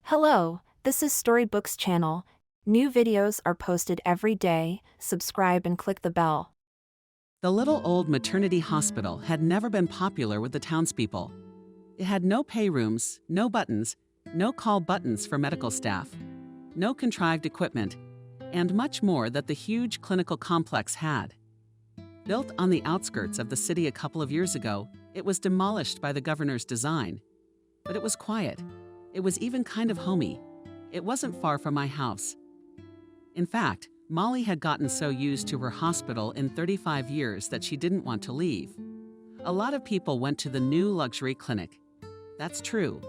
Hello, this is Storybooks channel. New videos are posted every day. Subscribe and click the bell. The little old maternity hospital had never been popular with the townspeople. It had no pay rooms, no buttons, no call buttons for medical staff, no contrived equipment, and much more that the huge clinical complex had. Built on the outskirts of the city a couple of years ago, it was demolished by the governor's design. But it was quiet. It was even kind of homey. It wasn't far from my house. In fact, Molly had gotten so used to her hospital in 35 years that she didn't want to leave. A lot of people went to the new luxury clinic. That's true.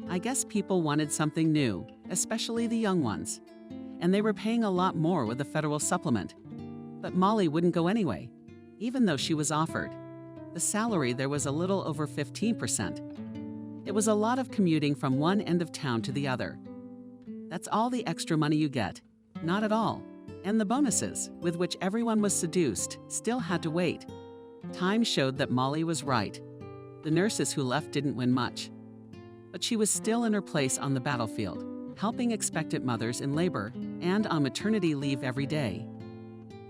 I guess people wanted something new, especially the young ones. And they were paying a lot more with the federal supplement. But Molly wouldn't go anyway, even though she was offered. The salary there was a little over 15%. It was a lot of commuting from one end of town to the other. That's all the extra money you get. Not at all. And the bonuses, with which everyone was seduced, still had to wait. Time showed that Molly was right. The nurses who left didn't win much. But she was still in her place on the battlefield, helping expectant mothers in labor and on maternity leave every day.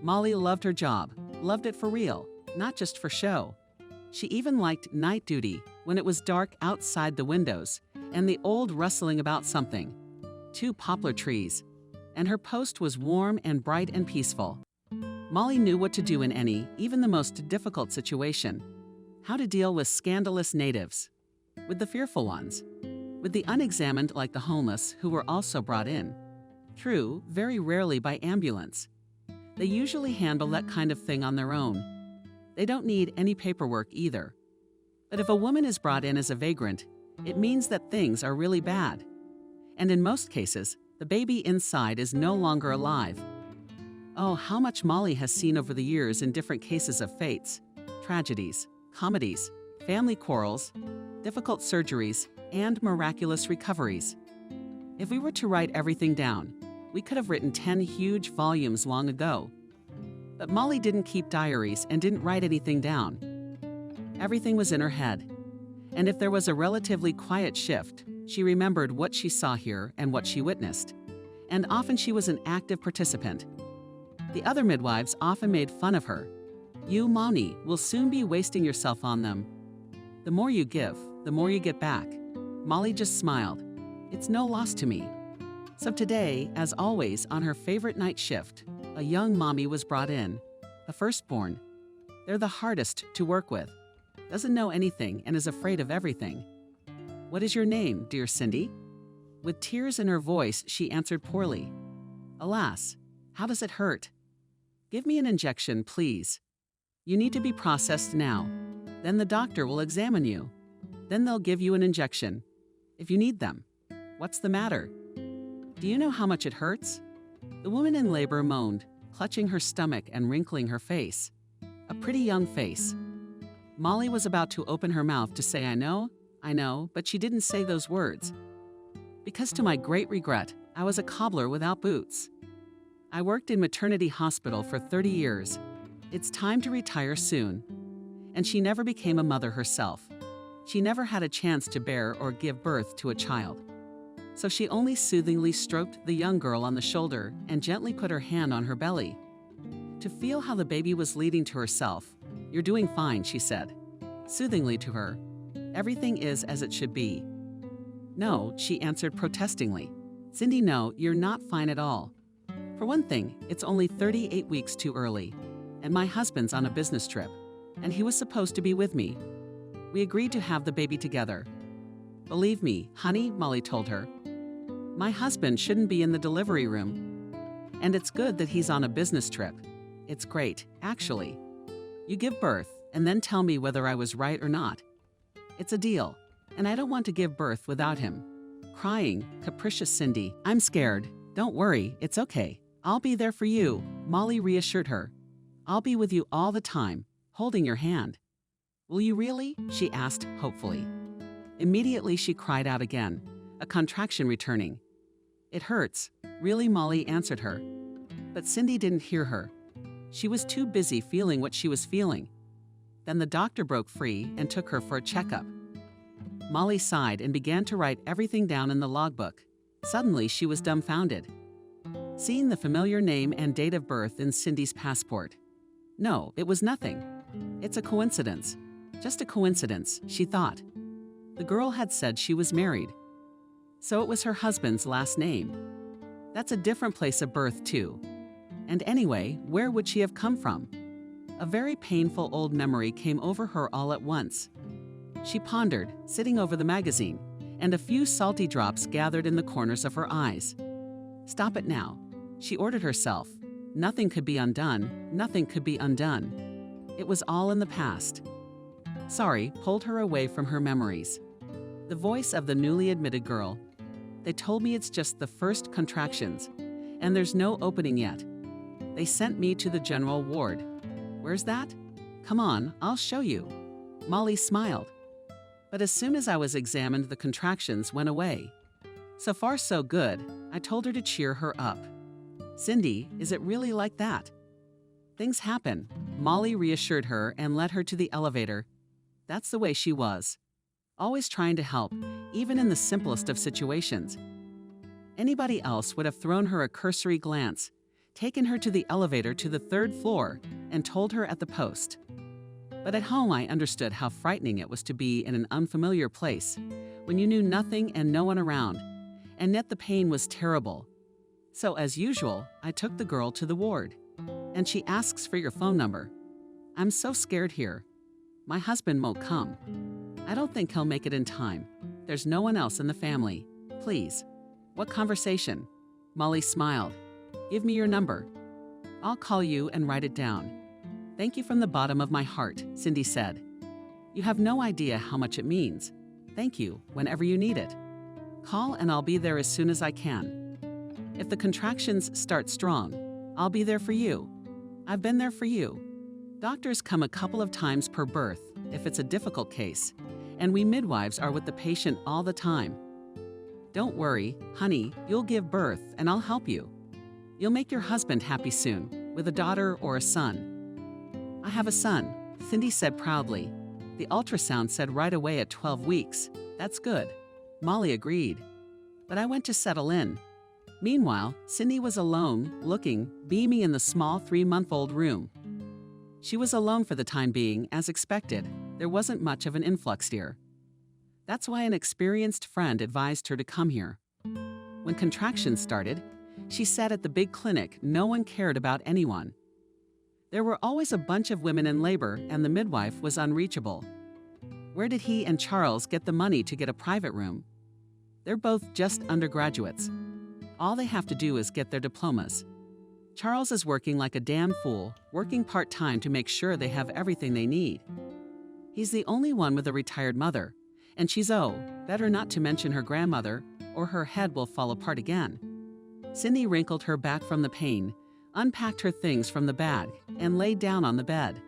Molly loved her job, loved it for real, not just for show. She even liked night duty when it was dark outside the windows and the old rustling about something. 2 poplar trees. And her post was warm and bright and peaceful. Molly knew what to do in any, even the most difficult situation. How to deal with scandalous natives, with the fearful ones, with the unexamined like the homeless who were also brought in. True, very rarely by ambulance. They usually handle that kind of thing on their own. They don't need any paperwork either. But if a woman is brought in as a vagrant, it means that things are really bad. And in most cases, the baby inside is no longer alive. Oh, how much Molly has seen over the years in different cases of fates, tragedies, comedies, family quarrels, difficult surgeries, and miraculous recoveries. If we were to write everything down, we could have written 10 huge volumes long ago. But Molly didn't keep diaries and didn't write anything down. Everything was in her head. And if there was a relatively quiet shift, she remembered what she saw here and what she witnessed. And often she was an active participant. The other midwives often made fun of her. "You, Mommy, will soon be wasting yourself on them." The more you give, the more you get back. Molly just smiled. It's no loss to me. So today, as always, on her favorite night shift, a young mommy was brought in, a firstborn. They're the hardest to work with. Doesn't know anything and is afraid of everything. "What is your name, dear Cindy?" With tears in her voice, she answered poorly. "Alas, how does it hurt?" "Give me an injection, please." "You need to be processed now. Then the doctor will examine you. Then they'll give you an injection, if you need them." "What's the matter?" "Do you know how much it hurts?" The woman in labor moaned, clutching her stomach and wrinkling her face. A pretty young face. Molly was about to open her mouth to say, I know, but she didn't say those words. Because to my great regret, I was a cobbler without boots. I worked in maternity hospital for 30 years. It's time to retire soon. And she never became a mother herself. She never had a chance to bear or give birth to a child. So she only soothingly stroked the young girl on the shoulder and gently put her hand on her belly. To feel how the baby was leading to herself. "You're doing fine," she said, soothingly to her. "Everything is as it should be." "No," she answered protestingly. "Cindy, no, you're not fine at all. For one thing, it's only 38 weeks too early, and my husband's on a business trip, and he was supposed to be with me. We agreed to have the baby together." "Believe me, honey," Molly told her, "my husband shouldn't be in the delivery room. And it's good that he's on a business trip. It's great, actually. You give birth, and then tell me whether I was right or not. It's a deal, and I don't want to give birth without him." Crying, capricious Cindy, "I'm scared. Don't worry, it's okay. I'll be there for you," Molly reassured her. "I'll be with you all the time, holding your hand." "Will you really?" she asked hopefully. Immediately she cried out again, a contraction returning. "It hurts," really, Molly answered her. But Cindy didn't hear her. She was too busy feeling what she was feeling. Then the doctor broke free and took her for a checkup. Molly sighed and began to write everything down in the logbook. Suddenly, she was dumbfounded, seeing the familiar name and date of birth in Cindy's passport. No, it was nothing. It's a coincidence. Just a coincidence, she thought. The girl had said she was married. So it was her husband's last name. That's a different place of birth, too. And anyway, where would she have come from? A very painful old memory came over her all at once. She pondered, sitting over the magazine, and a few salty drops gathered in the corners of her eyes. Stop it now, she ordered herself. Nothing could be undone, nothing could be undone. It was all in the past. Sorry pulled her away from her memories. The voice of the newly admitted girl. They told me it's just the first contractions, and there's no opening yet. They sent me to the general ward. Where's that? Come on, I'll show you. Molly smiled. But as soon as I was examined, the contractions went away. So far so good, I told her to cheer her up. Cindy, is it really like that? Things happen. Molly reassured her and led her to the elevator. That's the way she was. Always trying to help, even in the simplest of situations. Anybody else would have thrown her a cursory glance, taken her to the elevator to the 3rd floor, and told her at the post. But at home I understood how frightening it was to be in an unfamiliar place, when you knew nothing and no one around, and yet the pain was terrible. So as usual, I took the girl to the ward. And she asks for your phone number. I'm so scared here. My husband won't come. I don't think he'll make it in time. There's no one else in the family. Please. What conversation? Molly smiled. Give me your number. I'll call you and write it down. Thank you from the bottom of my heart, Cindy said. You have no idea how much it means. Thank you whenever you need it. Call and I'll be there as soon as I can. If the contractions start strong, I'll be there for you. I've been there for you. Doctors come a couple of times per birth if it's a difficult case, and we midwives are with the patient all the time. Don't worry, honey, you'll give birth and I'll help you. You'll make your husband happy soon, with a daughter or a son. I have a son, Cindy said proudly. The ultrasound said right away at 12 weeks. That's good. Molly agreed. But I went to settle in. Meanwhile, Cindy was alone, looking, beaming in the small 3-month-old room. She was alone for the time being, as expected. There wasn't much of an influx here. That's why an experienced friend advised her to come here. When contractions started, she said at the big clinic no one cared about anyone. There were always a bunch of women in labor and the midwife was unreachable. Where did he and Charles get the money to get a private room? They're both just undergraduates. All they have to do is get their diplomas. Charles is working like a damn fool, working part-time to make sure they have everything they need. He's the only one with a retired mother, and she's better not to mention her grandmother, or her head will fall apart again. Cindy wrinkled her back from the pain, unpacked her things from the bag, and laid down on the bed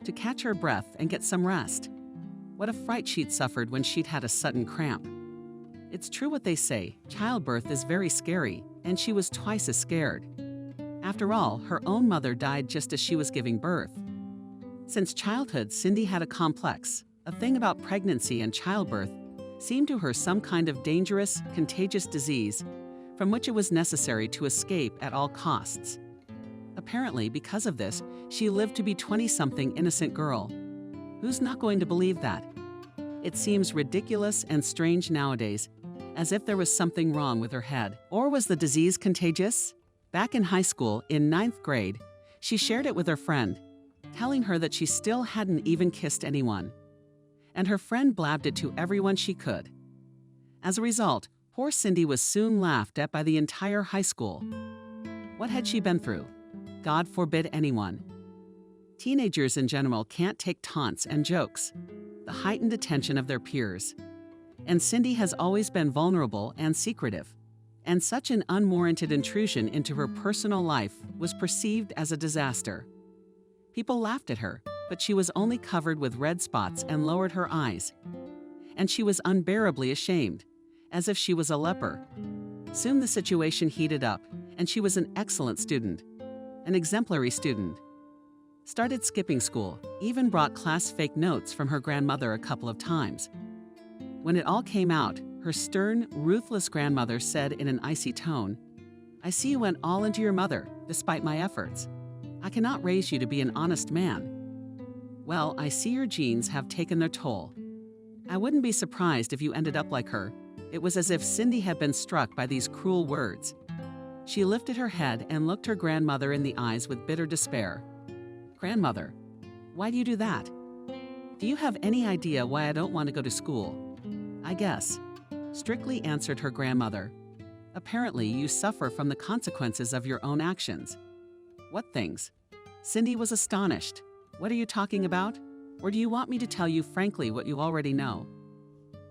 to catch her breath and get some rest. What a fright she'd suffered when she'd had a sudden cramp. It's true what they say, childbirth is very scary, and she was twice as scared. After all, her own mother died just as she was giving birth. Since childhood, Cindy had a complex. A thing about pregnancy and childbirth seemed to her some kind of dangerous, contagious disease from which it was necessary to escape at all costs. Apparently, because of this, she lived to be 20-something innocent girl. Who's not going to believe that? It seems ridiculous and strange nowadays, as if there was something wrong with her head. Or was the disease contagious? Back in high school, in 9th grade, she shared it with her friend, telling her that she still hadn't even kissed anyone. And her friend blabbed it to everyone she could. As a result, poor Cindy was soon laughed at by the entire high school. What had she been through? God forbid anyone. Teenagers in general can't take taunts and jokes, the heightened attention of their peers. And Cindy has always been vulnerable and secretive. And such an unwarranted intrusion into her personal life was perceived as a disaster. People laughed at her, but she was only covered with red spots and lowered her eyes. And she was unbearably ashamed, as if she was a leper. Soon the situation heated up, and she was an excellent student, an exemplary student. Started skipping school, even brought class fake notes from her grandmother a couple of times. When it all came out, Her stern, ruthless grandmother said in an icy tone, "I see you went all into your mother, despite my efforts. I cannot raise you to be an honest man. Well, I see your genes have taken their toll. I wouldn't be surprised if you ended up like her." It was as if Cindy had been struck by these cruel words. She lifted her head and looked her grandmother in the eyes with bitter despair. "Grandmother, why do you do that? Do you have any idea why I don't want to go to school?" "I guess," strictly answered her grandmother. "Apparently, you suffer from the consequences of your own actions." "What things?" Cindy was astonished. "What are you talking about? Or do you want me to tell you frankly what you already know?"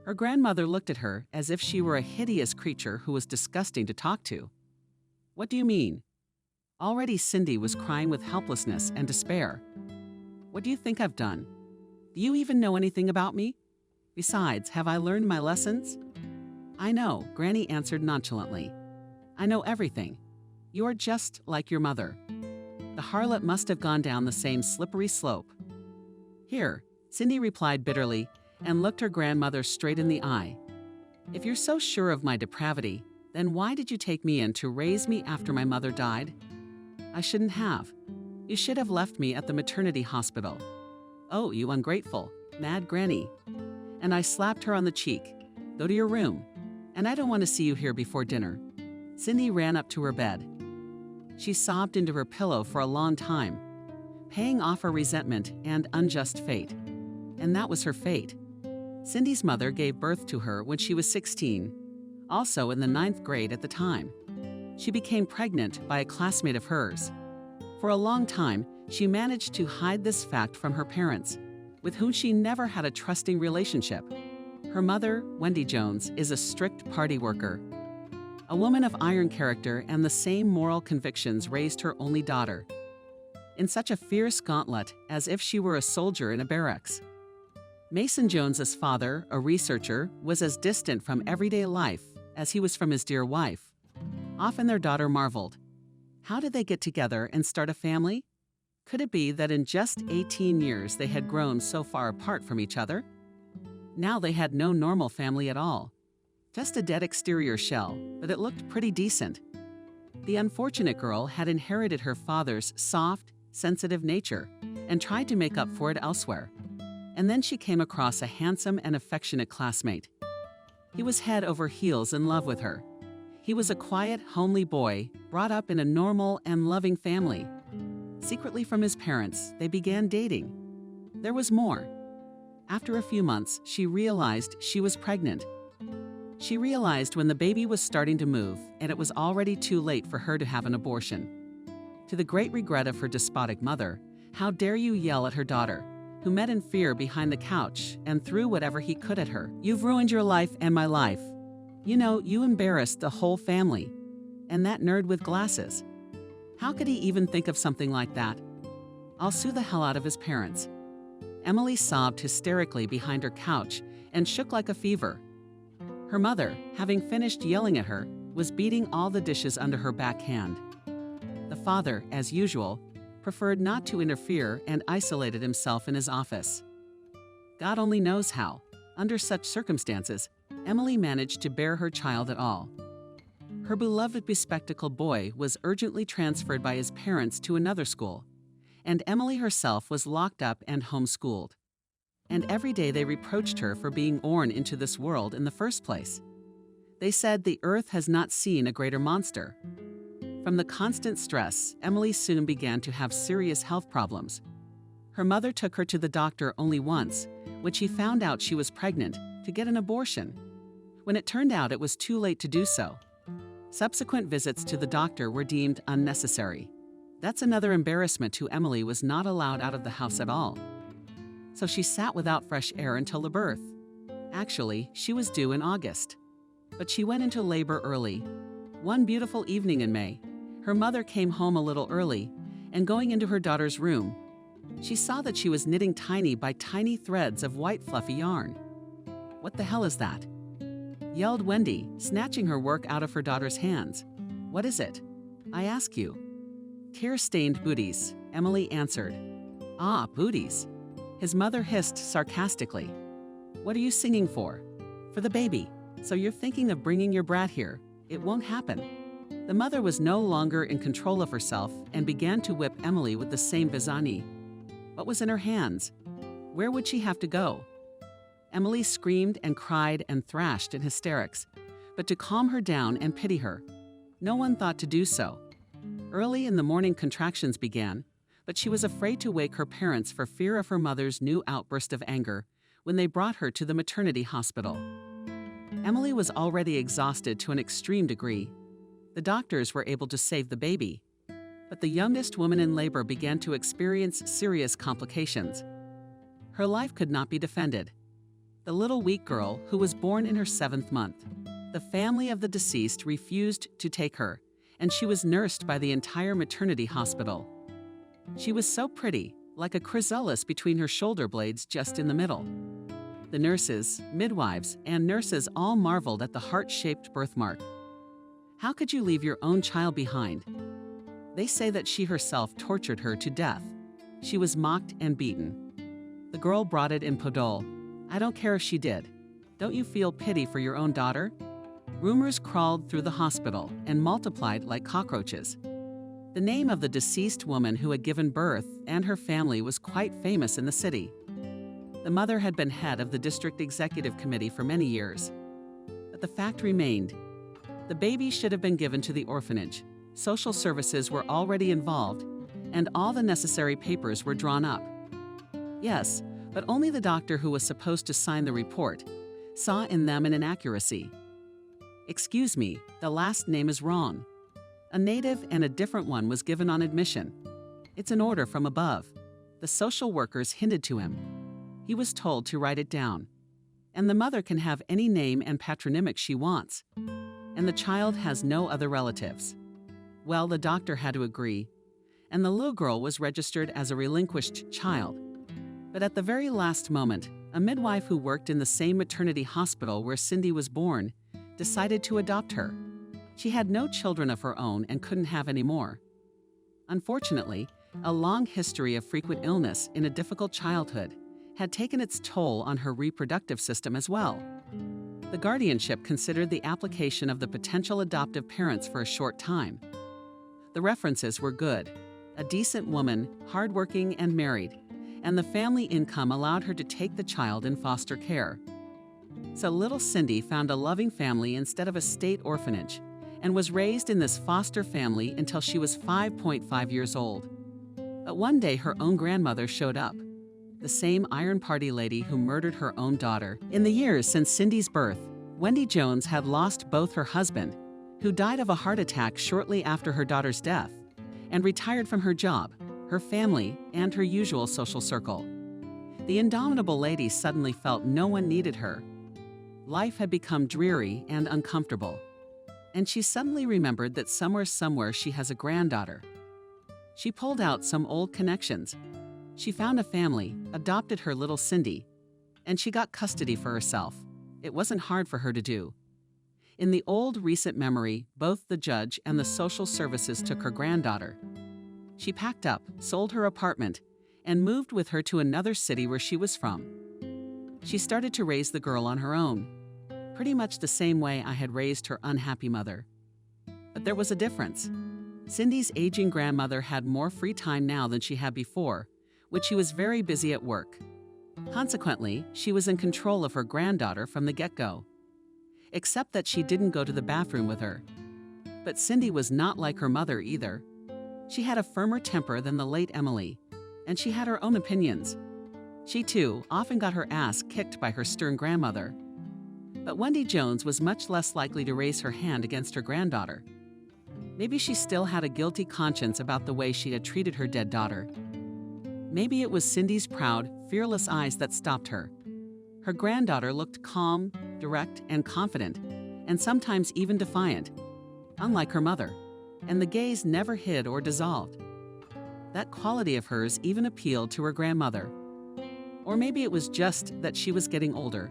Her grandmother looked at her as if she were a hideous creature who was disgusting to talk to. "What do you mean?" Already Cindy was crying with helplessness and despair. "What do you think I've done? Do you even know anything about me? Besides, have I learned my lessons?" "I know," Granny answered nonchalantly. "I know everything. You are just like your mother. The harlot must have gone down the same slippery slope." "Here," Cindy replied bitterly and looked her grandmother straight in the eye. "If you're so sure of my depravity, then why did you take me in to raise me after my mother died?" "I shouldn't have. You should have left me at the maternity hospital." "Oh, you ungrateful, mad granny." And I slapped her on the cheek. "Go to your room. And I don't want to see you here before dinner." Cindy ran up to her bed. She sobbed into her pillow for a long time, paying off her resentment and unjust fate. And that was her fate. Cindy's mother gave birth to her when she was 16, also in the 9th grade at the time. She became pregnant by a classmate of hers. For a long time, she managed to hide this fact from her parents, with whom she never had a trusting relationship. Her mother, Wendy Jones, is a strict party worker. A woman of iron character and the same moral convictions raised her only daughter in such a fierce gauntlet as if she were a soldier in a barracks. Mason Jones's father, a researcher, was as distant from everyday life as he was from his dear wife. Often their daughter marveled. How did they get together and start a family? Could it be that in just 18 years they had grown so far apart from each other? Now they had no normal family at all. Just a dead exterior shell, but it looked pretty decent. The unfortunate girl had inherited her father's soft, sensitive nature and tried to make up for it elsewhere. And then she came across a handsome and affectionate classmate. He was head over heels in love with her. He was a quiet, homely boy, brought up in a normal and loving family. Secretly from his parents, they began dating. There was more. After a few months, she realized she was pregnant. She realized when the baby was starting to move, and it was already too late for her to have an abortion. To the great regret of her despotic mother, how dare you yell at her daughter, who met in fear behind the couch and threw whatever he could at her. "You've ruined your life and my life. You know, you embarrassed the whole family. And that nerd with glasses. How could he even think of something like that? I'll sue the hell out of his parents." Emily sobbed hysterically behind her couch and shook like a fever. Her mother, having finished yelling at her, was beating all the dishes under her backhand. The father, as usual, preferred not to interfere and isolated himself in his office. God only knows how, under such circumstances, Emily managed to bear her child at all. Her beloved bespectacled boy was urgently transferred by his parents to another school, and Emily herself was locked up and homeschooled. And every day they reproached her for being born into this world in the first place. They said the earth has not seen a greater monster. From the constant stress, Emily soon began to have serious health problems. Her mother took her to the doctor only once, when she found out she was pregnant, to get an abortion. When it turned out it was too late to do so. Subsequent visits to the doctor were deemed unnecessary. That's another embarrassment to Emily was not allowed out of the house at all. So she sat without fresh air until the birth. Actually, she was due in August. But she went into labor early. One beautiful evening in May, her mother came home a little early, and going into her daughter's room, she saw that she was knitting tiny by tiny threads of white fluffy yarn. "What the hell is that?" yelled Wendy, snatching her work out of her daughter's hands. "What is it? I ask you." "Tear-stained booties," Emily answered. "Ah, booties," his mother hissed sarcastically. "What are you singing for?" "For the baby. So you're thinking of bringing your brat here. It won't happen." The mother was no longer in control of herself and began to whip Emily with the same Visani. What was in her hands? Where would she have to go? Emily screamed and cried and thrashed in hysterics, but to calm her down and pity her, no one thought to do so. Early in the morning, contractions began, but she was afraid to wake her parents for fear of her mother's new outburst of anger when they brought her to the maternity hospital. Emily was already exhausted to an extreme degree. The doctors were able to save the baby, but the youngest woman in labor began to experience serious complications. Her life could not be defended. The little weak girl, who was born in her 7th month, the family of the deceased refused to take her, and she was nursed by the entire maternity hospital. She was so pretty, like a chrysalis between her shoulder blades just in the middle. The nurses, midwives, and nurses all marveled at the heart-shaped birthmark. How could you leave your own child behind? They say that she herself tortured her to death. She was mocked and beaten. The girl brought it in Podol. I don't care if she did. Don't you feel pity for your own daughter? Rumors crawled through the hospital and multiplied like cockroaches. The name of the deceased woman who had given birth and her family was quite famous in the city. The mother had been head of the district executive committee for many years. But the fact remained. The baby should have been given to the orphanage. Social services were already involved, and all the necessary papers were drawn up. Yes, but only the doctor who was supposed to sign the report saw in them an inaccuracy. Excuse me, the last name is wrong. A native and a different one was given on admission. It's an order from above. The social workers hinted to him. He was told to write it down. And the mother can have any name and patronymic she wants. And the child has no other relatives. Well, the doctor had to agree, and the little girl was registered as a relinquished child. But at the very last moment, a midwife who worked in the same maternity hospital where Cindy was born decided to adopt her. She had no children of her own and couldn't have any more. Unfortunately, a long history of frequent illness in a difficult childhood had taken its toll on her reproductive system as well. The guardianship considered the application of the potential adoptive parents for a short time. The references were good: a decent woman, hardworking and married, and the family income allowed her to take the child in foster care. So little Cindy found a loving family instead of a state orphanage, and was raised in this foster family until she was 5.5 years old. But one day her own grandmother showed up, the same Iron Party lady who murdered her own daughter. In the years since Cindy's birth, Wendy Jones had lost both her husband, who died of a heart attack shortly after her daughter's death, and retired from her job, her family, and her usual social circle. The indomitable lady suddenly felt no one needed her. Life had become dreary and uncomfortable, and she suddenly remembered that somewhere she has a granddaughter. She pulled out some old connections. She found a family, adopted her little Cindy, and she got custody for herself. It wasn't hard for her to do. In the old recent memory, both the judge and the social services took her granddaughter. She packed up, sold her apartment, and moved with her to another city where she was from. She started to raise the girl on her own, pretty much the same way I had raised her unhappy mother. But there was a difference. Cindy's aging grandmother had more free time now than she had before, which she was very busy at work. Consequently, she was in control of her granddaughter from the get-go. Except that she didn't go to the bathroom with her. But Cindy was not like her mother either. She had a firmer temper than the late Emily, and she had her own opinions. She, too, often got her ass kicked by her stern grandmother. But Wendy Jones was much less likely to raise her hand against her granddaughter. Maybe she still had a guilty conscience about the way she had treated her dead daughter. Maybe it was Cindy's proud, fearless eyes that stopped her. Her granddaughter looked calm, direct, and confident, and sometimes even defiant, unlike her mother, and the gaze never hid or dissolved. That quality of hers even appealed to her grandmother. Or maybe it was just that she was getting older,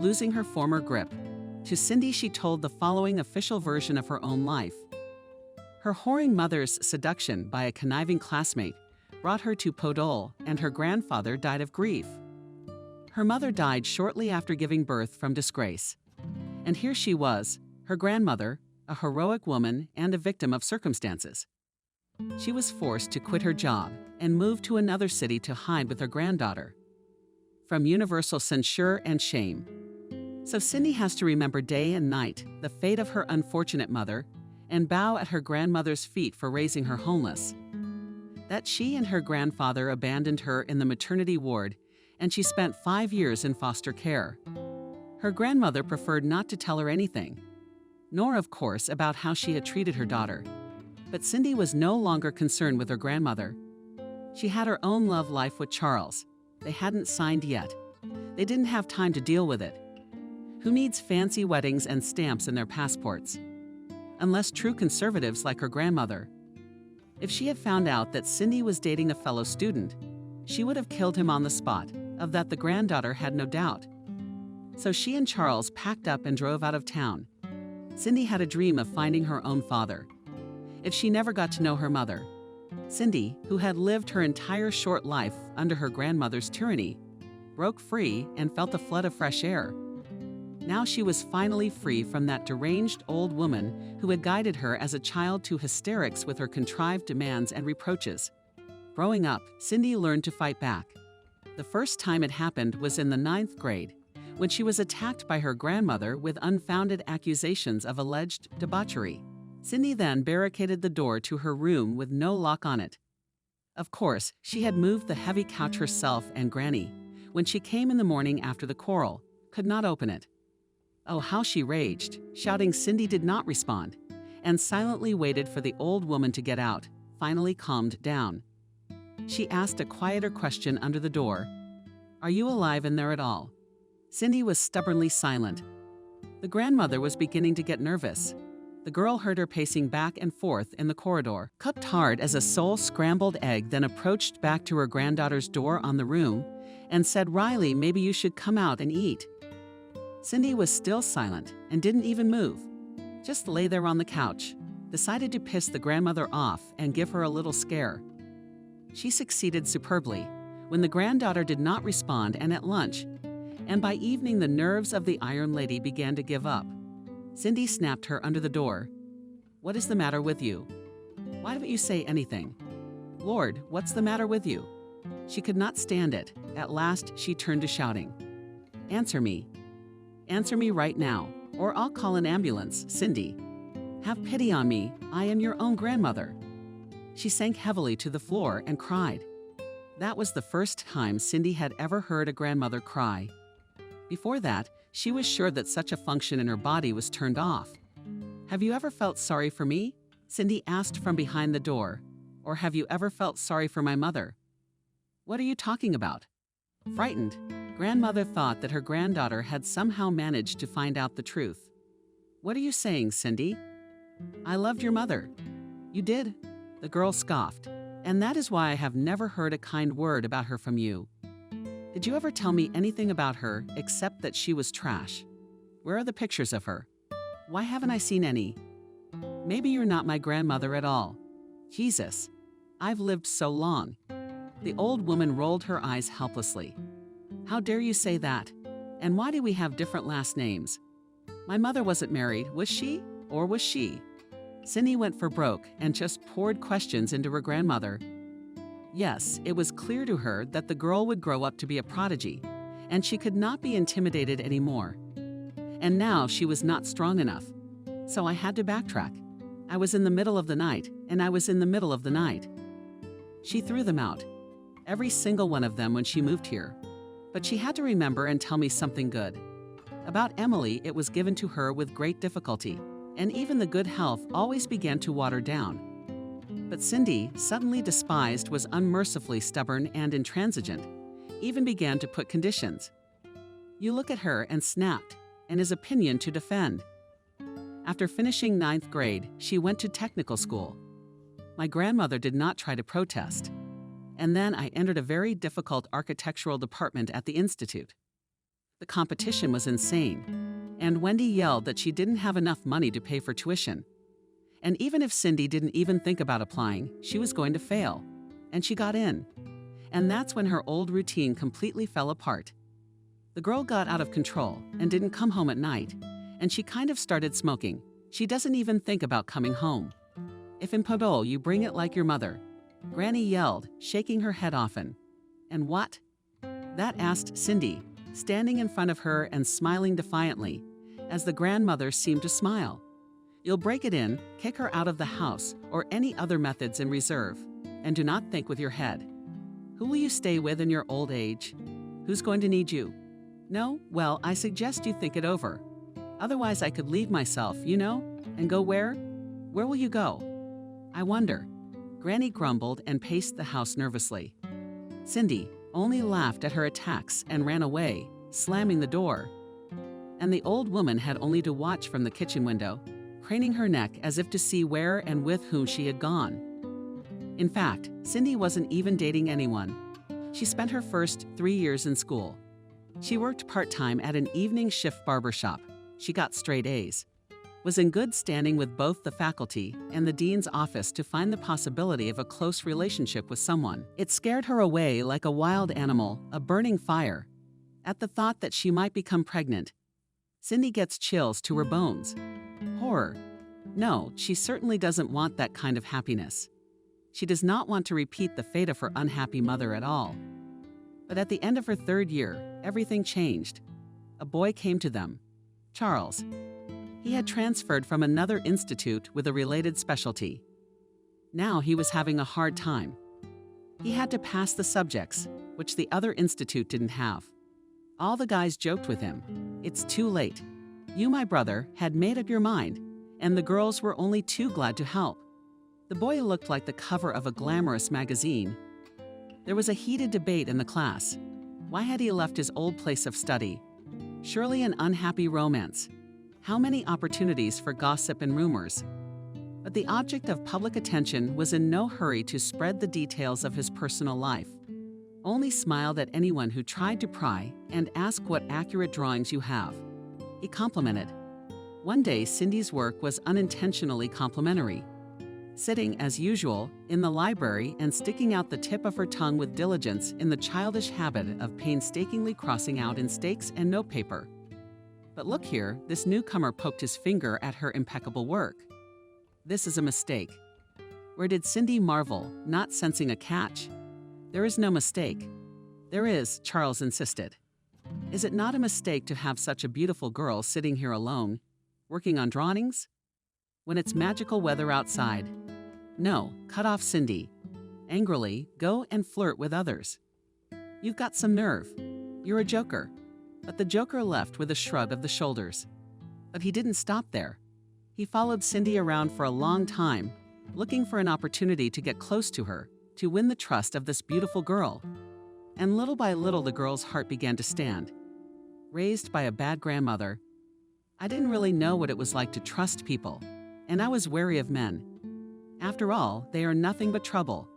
losing her former grip. To Cindy, she told the following official version of her own life. Her whoring mother's seduction by a conniving classmate brought her to Podol, and her grandfather died of grief. Her mother died shortly after giving birth from disgrace. And here she was, her grandmother, a heroic woman and a victim of circumstances. She was forced to quit her job and move to another city to hide with her granddaughter from universal censure and shame. So Cindy has to remember day and night the fate of her unfortunate mother and bow at her grandmother's feet for raising her homeless. That she and her grandfather abandoned her in the maternity ward, and she spent 5 years in foster care. Her grandmother preferred not to tell her anything, nor, of course, about how she had treated her daughter. But Cindy was no longer concerned with her grandmother. She had her own love life with Charles. They hadn't signed yet. They didn't have time to deal with it. Who needs fancy weddings and stamps in their passports? Unless true conservatives like her grandmother. If she had found out that Cindy was dating a fellow student, she would have killed him on the spot. Of that the granddaughter had no doubt. So she and Charles packed up and drove out of town. Cindy had a dream of finding her own father. If she never got to know her mother, Cindy, who had lived her entire short life under her grandmother's tyranny, broke free and felt a flood of fresh air. Now she was finally free from that deranged old woman who had guided her as a child to hysterics with her contrived demands and reproaches. Growing up, Cindy learned to fight back. The first time it happened was in the 9th grade, when she was attacked by her grandmother with unfounded accusations of alleged debauchery. Cindy then barricaded the door to her room with no lock on it. Of course, she had moved the heavy couch herself, and Granny, when she came in the morning after the quarrel, could not open it. Oh, how she raged, shouting Cindy did not respond, and silently waited for the old woman to get out, finally calmed down. She asked a quieter question under the door. "Are you alive in there at all?" Cindy was stubbornly silent. The grandmother was beginning to get nervous. The girl heard her pacing back and forth in the corridor, cupped hard as a soul-scrambled egg, then approached back to her granddaughter's door on the room and said, "Riley, maybe you should come out and eat." Cindy was still silent and didn't even move. Just lay there on the couch, decided to piss the grandmother off and give her a little scare. She succeeded superbly when the granddaughter did not respond and at lunch, and by evening the nerves of the Iron Lady began to give up. Cindy snapped her under the door. "What is the matter with you? Why don't you say anything? Lord, what's the matter with you?" She could not stand it. At last, she turned to shouting. "Answer me. Answer me right now, or I'll call an ambulance, Cindy. Have pity on me. I am your own grandmother." She sank heavily to the floor and cried. That was the first time Cindy had ever heard a grandmother cry. Before that, she was sure that such a function in her body was turned off. "Have you ever felt sorry for me?" Cindy asked from behind the door. "Or have you ever felt sorry for my mother?" "What are you talking about?" Frightened, grandmother thought that her granddaughter had somehow managed to find out the truth. "What are you saying, Cindy?" "I loved your mother." "You did?" The girl scoffed. "And that is why I have never heard a kind word about her from you. Did you ever tell me anything about her except that she was trash? Where are the pictures of her? Why haven't I seen any? Maybe you're not my grandmother at all. Jesus, I've lived so long." The old woman rolled her eyes helplessly. "How dare you say that? And why do we have different last names? My mother wasn't married, was she? Or was she?" Cindy went for broke and just poured questions into her grandmother. Yes, it was clear to her that the girl would grow up to be a prodigy, and she could not be intimidated anymore. And now she was not strong enough. So I had to backtrack. I was in the middle of the night, and I was in the middle of the night. She threw them out, every single one of them, when she moved here. But she had to remember and tell me something good. About Emily, it was given to her with great difficulty, and even the good health always began to water down. But Cindy, suddenly despised, was unmercifully stubborn and intransigent, even began to put conditions. You look at her and snapped, and his opinion to defend. After finishing 9th grade, she went to technical school. My grandmother did not try to protest. And then I entered a very difficult architectural department at the institute. The competition was insane, and Wendy yelled that she didn't have enough money to pay for tuition. And even if Cindy didn't even think about applying, she was going to fail. And she got in. And that's when her old routine completely fell apart. The girl got out of control and didn't come home at night, and she kind of started smoking. She doesn't even think about coming home. If in Podol you bring it like your mother, Granny yelled, shaking her head often. And what? That asked Cindy, standing in front of her and smiling defiantly, as the grandmother seemed to smile. You'll break it in, kick her out of the house, or any other methods in reserve, and do not think with your head. Who will you stay with in your old age? Who's going to need you? No? Well, I suggest you think it over. Otherwise, I could leave myself, and go where? Where will you go? I wonder. Granny grumbled and paced the house nervously. Cindy only laughed at her attacks and ran away, slamming the door. And the old woman had only to watch from the kitchen window, craning her neck as if to see where and with whom she had gone. In fact, Cindy wasn't even dating anyone. She spent her first 3 years in school. She worked part-time at an evening shift barbershop. She got straight A's. Was in good standing with both the faculty and the dean's office to find the possibility of a close relationship with someone. It scared her away like a wild animal, a burning fire. At the thought that she might become pregnant, Cindy gets chills to her bones. Horror. No, she certainly doesn't want that kind of happiness. She does not want to repeat the fate of her unhappy mother at all. But at the end of her 3rd year, everything changed. A boy came to them. Charles. He had transferred from another institute with a related specialty. Now he was having a hard time. He had to pass the subjects, which the other institute didn't have. All the guys joked with him. It's too late. You, my brother, had made up your mind, and the girls were only too glad to help. The boy looked like the cover of a glamorous magazine. There was a heated debate in the class. Why had he left his old place of study? Surely an unhappy romance. How many opportunities for gossip and rumors? But the object of public attention was in no hurry to spread the details of his personal life. Only smiled at anyone who tried to pry and ask what accurate drawings you have. He complimented. One day, Cindy's work was unintentionally complimentary. Sitting, as usual, in the library and sticking out the tip of her tongue with diligence in the childish habit of painstakingly crossing out in stakes and notepaper. But look here, this newcomer poked his finger at her impeccable work. This is a mistake. Where did Cindy marvel, not sensing a catch? There is no mistake. There is, Charles insisted. Is it not a mistake to have such a beautiful girl sitting here alone, working on drawings? When it's magical weather outside. No, cut off Cindy. Angrily, go and flirt with others. You've got some nerve. You're a joker. But the joker left with a shrug of the shoulders. But he didn't stop there. He followed Cindy around for a long time, looking for an opportunity to get close to her, to win the trust of this beautiful girl. And little by little the girl's heart began to stand. Raised by a bad grandmother, I didn't really know what it was like to trust people, and I was wary of men. After all, they are nothing but trouble.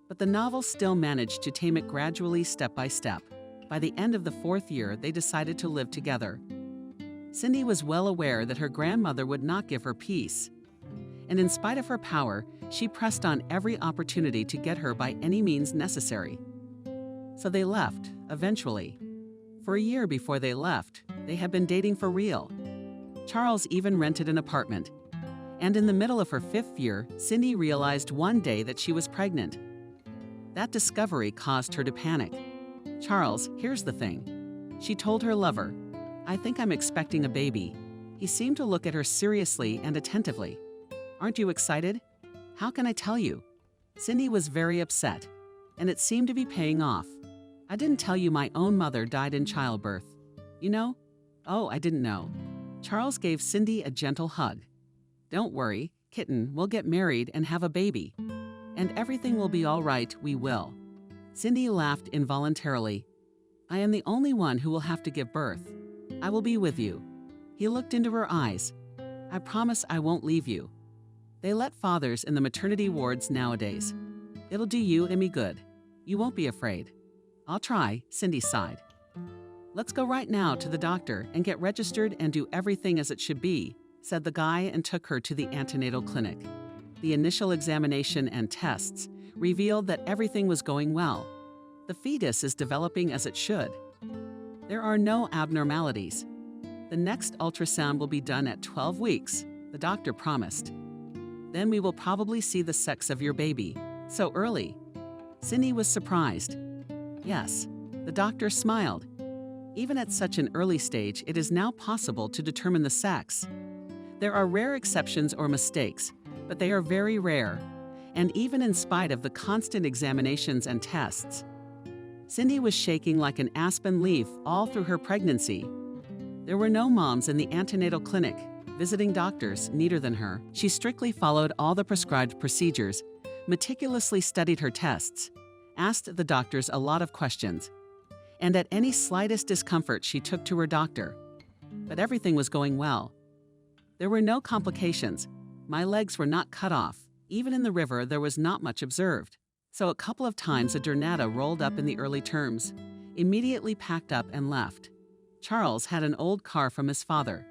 But the novel still managed to tame it gradually, step by step. By the end of the 4th year, they decided to live together. Cindy was well aware that her grandmother would not give her peace. And in spite of her power, she pressed on every opportunity to get her by any means necessary. So they left, eventually. For a year before they left, they had been dating for real. Charles even rented an apartment. And in the middle of her 5th year, Cindy realized one day that she was pregnant. That discovery caused her to panic. Charles, here's the thing. She told her lover, I think I'm expecting a baby. He seemed to look at her seriously and attentively. Aren't you excited? How can I tell you? Cindy was very upset, and it seemed to be paying off. I didn't tell you my own mother died in childbirth. You know? Oh, I didn't know. Charles gave Cindy a gentle hug. Don't worry, kitten, we'll get married and have a baby. And everything will be all right, we will. Cindy laughed involuntarily. I am the only one who will have to give birth. I will be with you. He looked into her eyes. I promise I won't leave you. They let fathers in the maternity wards nowadays. It'll do you and me good. You won't be afraid. I'll try, Cindy sighed. Let's go right now to the doctor and get registered and do everything as it should be, said the guy and took her to the antenatal clinic. The initial examination and tests revealed that everything was going well. The fetus is developing as it should. There are no abnormalities. The next ultrasound will be done at 12 weeks, the doctor promised. Then we will probably see the sex of your baby. So early. Cindy was surprised. Yes, the doctor smiled. Even at such an early stage, it is now possible to determine the sex. There are rare exceptions or mistakes, but they are very rare, and even in spite of the constant examinations and tests. Cindy was shaking like an aspen leaf all through her pregnancy. There were no moms in the antenatal clinic, visiting doctors neater than her. She strictly followed all the prescribed procedures, meticulously studied her tests, asked the doctors a lot of questions, and at any slightest discomfort she took to her doctor. But everything was going well. There were no complications. My legs were not cut off. Even in the river, there was not much observed. So a couple of times a Dornata rolled up in the early terms, immediately packed up and left. Charles had an old car from his father.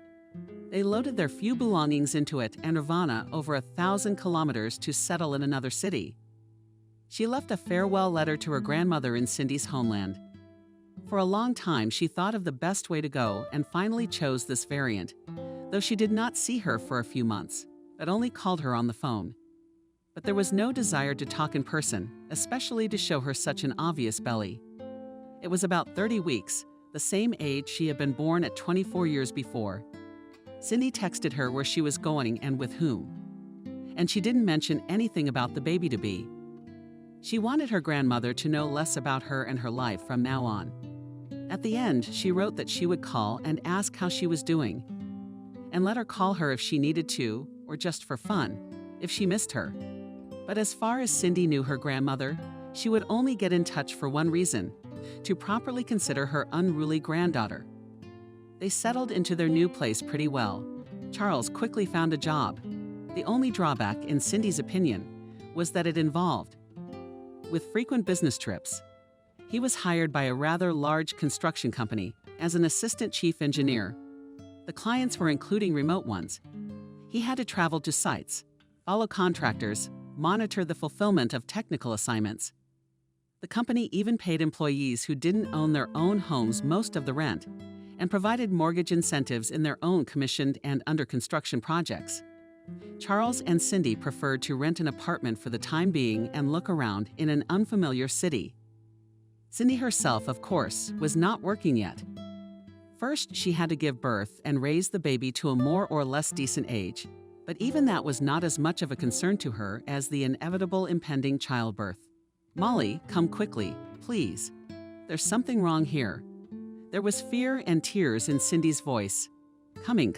They loaded their few belongings into it and Ravana over 1,000 kilometers to settle in another city. She left a farewell letter to her grandmother in Cindy's homeland. For a long time, she thought of the best way to go and finally chose this variant, though she did not see her for a few months, but only called her on the phone. But there was no desire to talk in person, especially to show her such an obvious belly. It was about 30 weeks, the same age she had been born at 24 years before. Cindy texted her where she was going and with whom. And she didn't mention anything about the baby-to-be. She wanted her grandmother to know less about her and her life from now on. At the end, she wrote that she would call and ask how she was doing, and let her call her if she needed to, or just for fun, if she missed her. But as far as Cindy knew her grandmother, she would only get in touch for one reason: to properly consider her unruly granddaughter. They settled into their new place pretty well. Charles quickly found a job. The only drawback, in Cindy's opinion, was that it involved with frequent business trips. He was hired by a rather large construction company as an assistant chief engineer. The clients were including remote ones. He had to travel to sites, follow contractors, monitor the fulfillment of technical assignments. The company even paid employees who didn't own their own homes most of the rent, and provided mortgage incentives in their own commissioned and under-construction projects. Charles and Cindy preferred to rent an apartment for the time being and look around in an unfamiliar city. Cindy herself, of course, was not working yet. First, she had to give birth and raise the baby to a more or less decent age, but even that was not as much of a concern to her as the inevitable impending childbirth. "Molly, come quickly, please. There's something wrong here." There was fear and tears in Cindy's voice. Coming.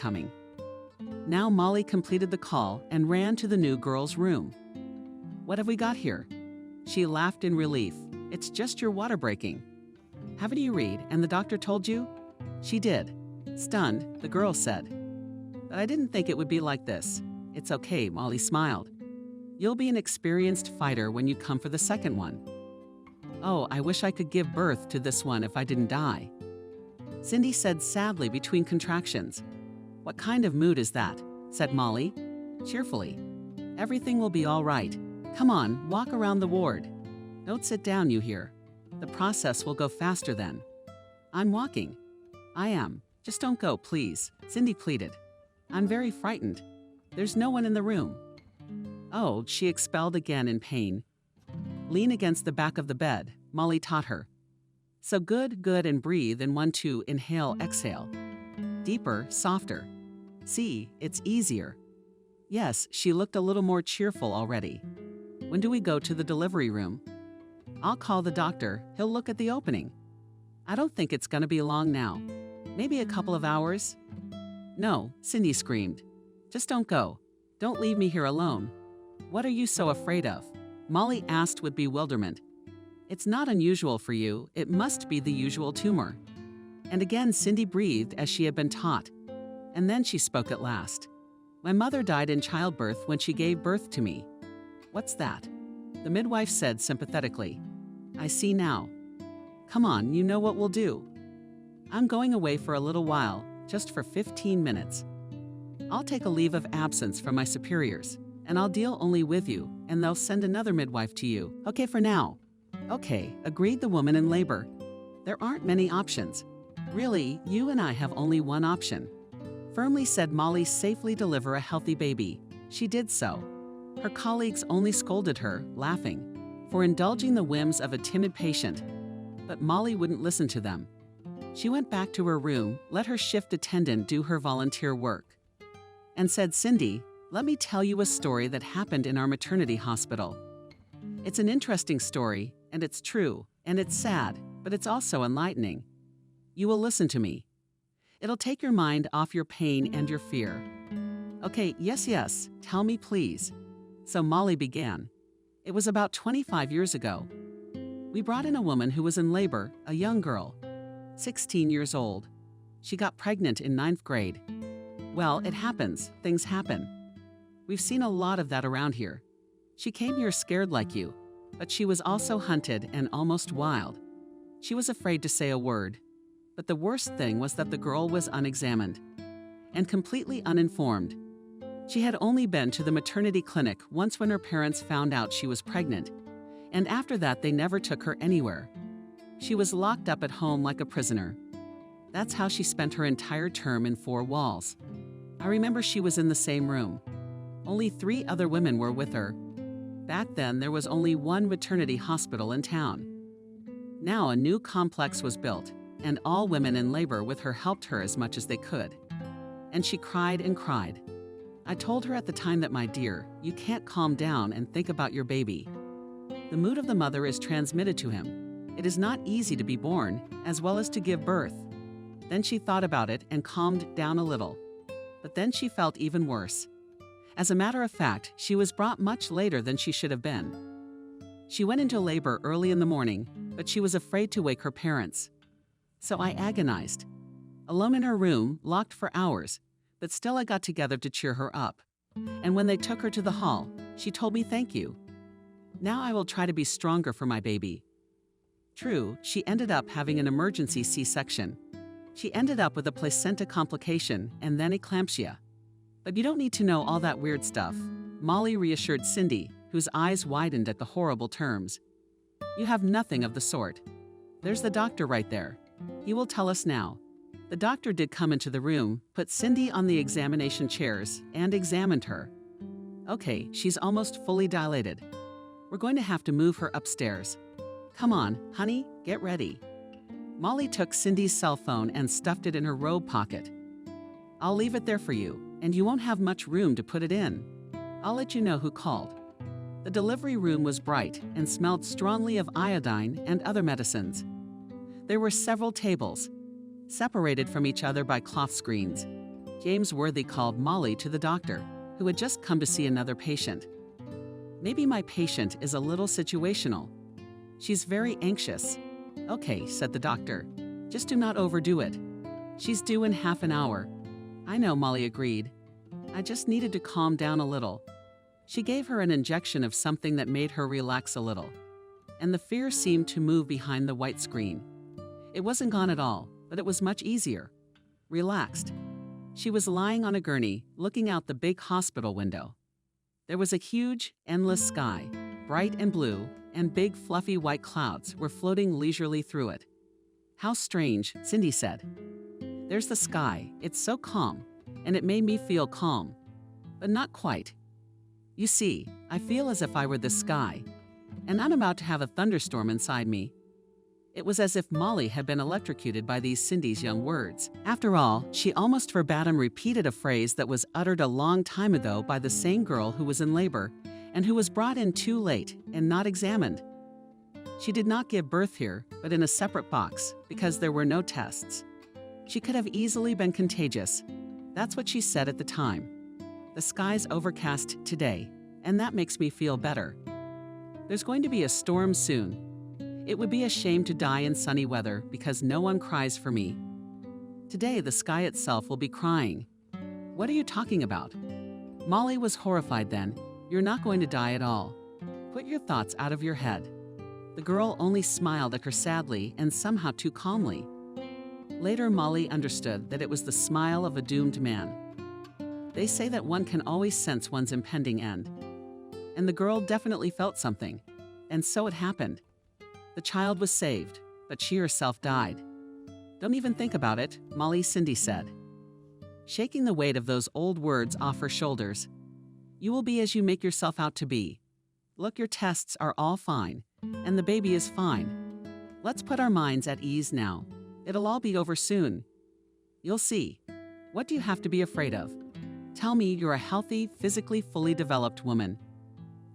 Now Molly completed the call and ran to the new girl's room. "What have we got here?" She laughed in relief. "It's just your water breaking." "Haven't you read, and the doctor told you?" She did. Stunned, the girl said, "But I didn't think it would be like this." "It's okay," Molly smiled. "You'll be an experienced fighter when you come for the second one." "Oh, I wish I could give birth to this one if I didn't die," Cindy said sadly between contractions. "What kind of mood is that?" said Molly, cheerfully. "Everything will be all right. Come on, walk around the ward. Don't sit down, you hear. The process will go faster then." "I'm walking." "I am. Just don't go, please," Cindy pleaded. "I'm very frightened. There's no one in the room." "Oh," she expelled again in pain. "Lean against the back of the bed," Molly taught her. "So good, and breathe in 1, 2, inhale, exhale. Deeper, softer. See, it's easier." Yes, she looked a little more cheerful already. "When do we go to the delivery room?" "I'll call the doctor. He'll look at the opening." "I don't think it's going to be long now. Maybe a couple of hours." "No," Cindy screamed. "Just don't go. Don't leave me here alone." "What are you so afraid of?" Molly asked with bewilderment. "It's not unusual for you. It must be the usual tumor." And again Cindy breathed as she had been taught. And then she spoke at last. "My mother died in childbirth when she gave birth to me." "What's that?" the midwife said sympathetically. "I see now. Come on, you know what we'll do." "I'm going away for a little while, just for 15 minutes. I'll take a leave of absence from my superiors, and I'll deal only with you, and they'll send another midwife to you. Okay for now." "Okay," agreed the woman in labor. "There aren't many options. Really, you and I have only one option. Firmly said Molly safely deliver a healthy baby. She did so. Her colleagues only scolded her, laughing, for indulging the whims of a timid patient. But Molly wouldn't listen to them. She went back to her room, let her shift attendant do her volunteer work, and said, "Cindy, let me tell you a story that happened in our maternity hospital. It's an interesting story, and it's true, and it's sad, but it's also enlightening. You will listen to me. It'll take your mind off your pain and your fear." "Okay, yes, tell me please." So Molly began. "It was about 25 years ago. We brought in a woman who was in labor, a young girl, 16 years old. She got pregnant in 9th grade. Well, it happens, things happen. We've seen a lot of that around here. She came here scared like you, but she was also hunted and almost wild. She was afraid to say a word. But the worst thing was that the girl was unexamined and completely uninformed. She had only been to the maternity clinic once when her parents found out she was pregnant, and after that they never took her anywhere. She was locked up at home like a prisoner. That's how she spent her entire term in 4 walls. I remember she was in the same room. Only 3 other women were with her. Back then, there was only one maternity hospital in town. Now a new complex was built, and all women in labor with her helped her as much as they could. And she cried and cried. I told her at the time that, my dear, you can't calm down and think about your baby. The mood of the mother is transmitted to him. It is not easy to be born, as well as to give birth. Then she thought about it and calmed down a little. But then she felt even worse. As a matter of fact, she was brought much later than she should have been. She went into labor early in the morning, but she was afraid to wake her parents. So I agonized. Alone in her room, locked for hours, but still I got together to cheer her up. And when they took her to the hall, she told me thank you. Now I will try to be stronger for my baby. True, she ended up having an emergency C-section. She ended up with a placenta complication and then eclampsia. But you don't need to know all that weird stuff, Molly reassured Cindy, whose eyes widened at the horrible terms. You have nothing of the sort. There's the doctor right there. He will tell us now. The doctor did come into the room, put Cindy on the examination chairs, and examined her. Okay, she's almost fully dilated. We're going to have to move her upstairs. Come on, honey, get ready. Molly took Cindy's cell phone and stuffed it in her robe pocket. I'll leave it there for you, and you won't have much room to put it in. I'll let you know who called. The delivery room was bright and smelled strongly of iodine and other medicines. There were several tables, separated from each other by cloth screens. James Worthy called Molly to the doctor, who had just come to see another patient. Maybe my patient is a little situational. She's very anxious. Okay, said the doctor. Just do not overdo it. She's due in half an hour. I know, Molly agreed. I just needed to calm down a little. She gave her an injection of something that made her relax a little, and the fear seemed to move behind the white screen. It wasn't gone at all, but it was much easier. Relaxed. She was lying on a gurney, looking out the big hospital window. There was a huge, endless sky, bright and blue, and big fluffy white clouds were floating leisurely through it. How strange, Cindy said. There's the sky, it's so calm, and it made me feel calm. But not quite. You see, I feel as if I were the sky, and I'm about to have a thunderstorm inside me. It was as if Molly had been electrocuted by these Cindy's young words. After all, she almost verbatim repeated a phrase that was uttered a long time ago by the same girl who was in labor and who was brought in too late and not examined. She did not give birth here, but in a separate box, because there were no tests. She could have easily been contagious. That's what she said at the time. The sky's overcast today, and that makes me feel better. There's going to be a storm soon. It would be a shame to die in sunny weather because no one cries for me. Today, the sky itself will be crying. What are you talking about? Molly was horrified then. You're not going to die at all. Put your thoughts out of your head. The girl only smiled at her sadly and somehow too calmly. Later, Molly understood that it was the smile of a doomed man. They say that one can always sense one's impending end. And the girl definitely felt something. And so it happened. The child was saved, but she herself died. Don't even think about it, Cindy said, shaking the weight of those old words off her shoulders. You will be as you make yourself out to be. Look, your tests are all fine, and the baby is fine. Let's put our minds at ease now. It'll all be over soon. You'll see. What do you have to be afraid of? Tell me you're a healthy, physically fully developed woman.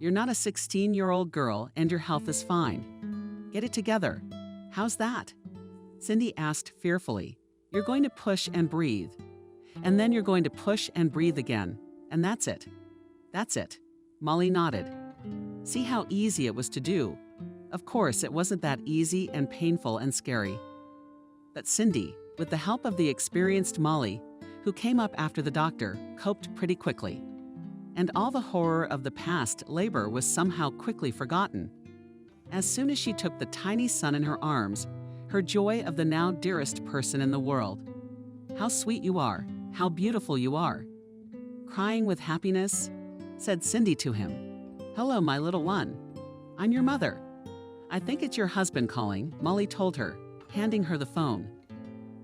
You're not a 16-year-old girl and your health is fine. Get it together. How's that? Cindy asked fearfully. You're going to push and breathe. And then you're going to push and breathe again. And that's it. That's it. Molly nodded. See how easy it was to do. Of course, it wasn't that easy and painful and scary. But Cindy, with the help of the experienced Molly, who came up after the doctor, coped pretty quickly. And all the horror of the past labor was somehow quickly forgotten. As soon as she took the tiny son in her arms, her joy of the now dearest person in the world. How sweet you are, how beautiful you are. Crying with happiness, said Cindy to him. Hello, my little one. I'm your mother. I think it's your husband calling, Molly told her, handing her the phone.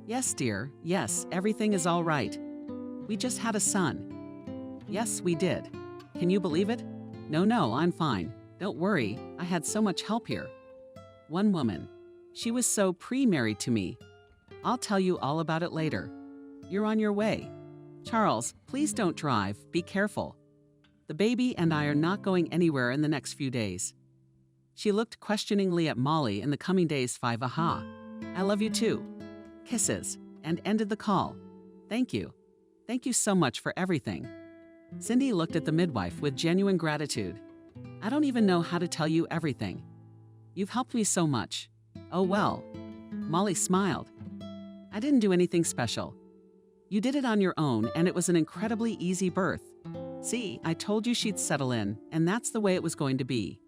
Yes, dear, yes, everything is all right. We just had a son. Yes, we did. Can you believe it? No, I'm fine. Don't worry, I had so much help here. One woman. She was so pre-married to me. I'll tell you all about it later. You're on your way. Charles, please don't drive. Be careful. The baby and I are not going anywhere in the next few days. She looked questioningly at Molly in the coming days 5. Aha. I love you too. Kisses, and ended the call. Thank you. Thank you so much for everything. Cindy looked at the midwife with genuine gratitude. I don't even know how to tell you everything. You've helped me so much. Oh well. Molly smiled. I didn't do anything special. You did it on your own, and it was an incredibly easy birth. See, I told you she'd settle in, and that's the way it was going to be.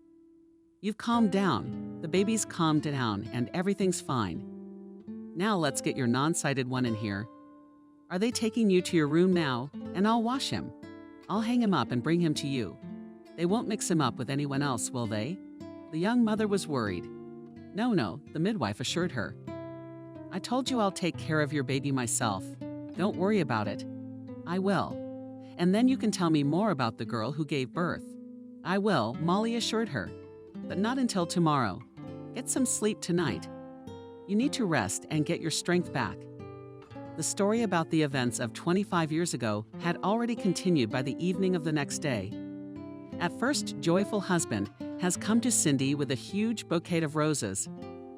You've calmed down, the baby's calmed down, and everything's fine. Now let's get your non-sighted one in here. Are they taking you to your room now? And I'll wash him. I'll hang him up and bring him to you. They won't mix him up with anyone else, will they? The young mother was worried. No, the midwife assured her. I told you I'll take care of your baby myself. Don't worry about it. I will. And then you can tell me more about the girl who gave birth. I will, Molly assured her. But not until tomorrow. Get some sleep tonight. You need to rest and get your strength back. The story about the events of 25 years ago had already continued by the evening of the next day. At first, joyful husband has come to Cindy with a huge bouquet of roses,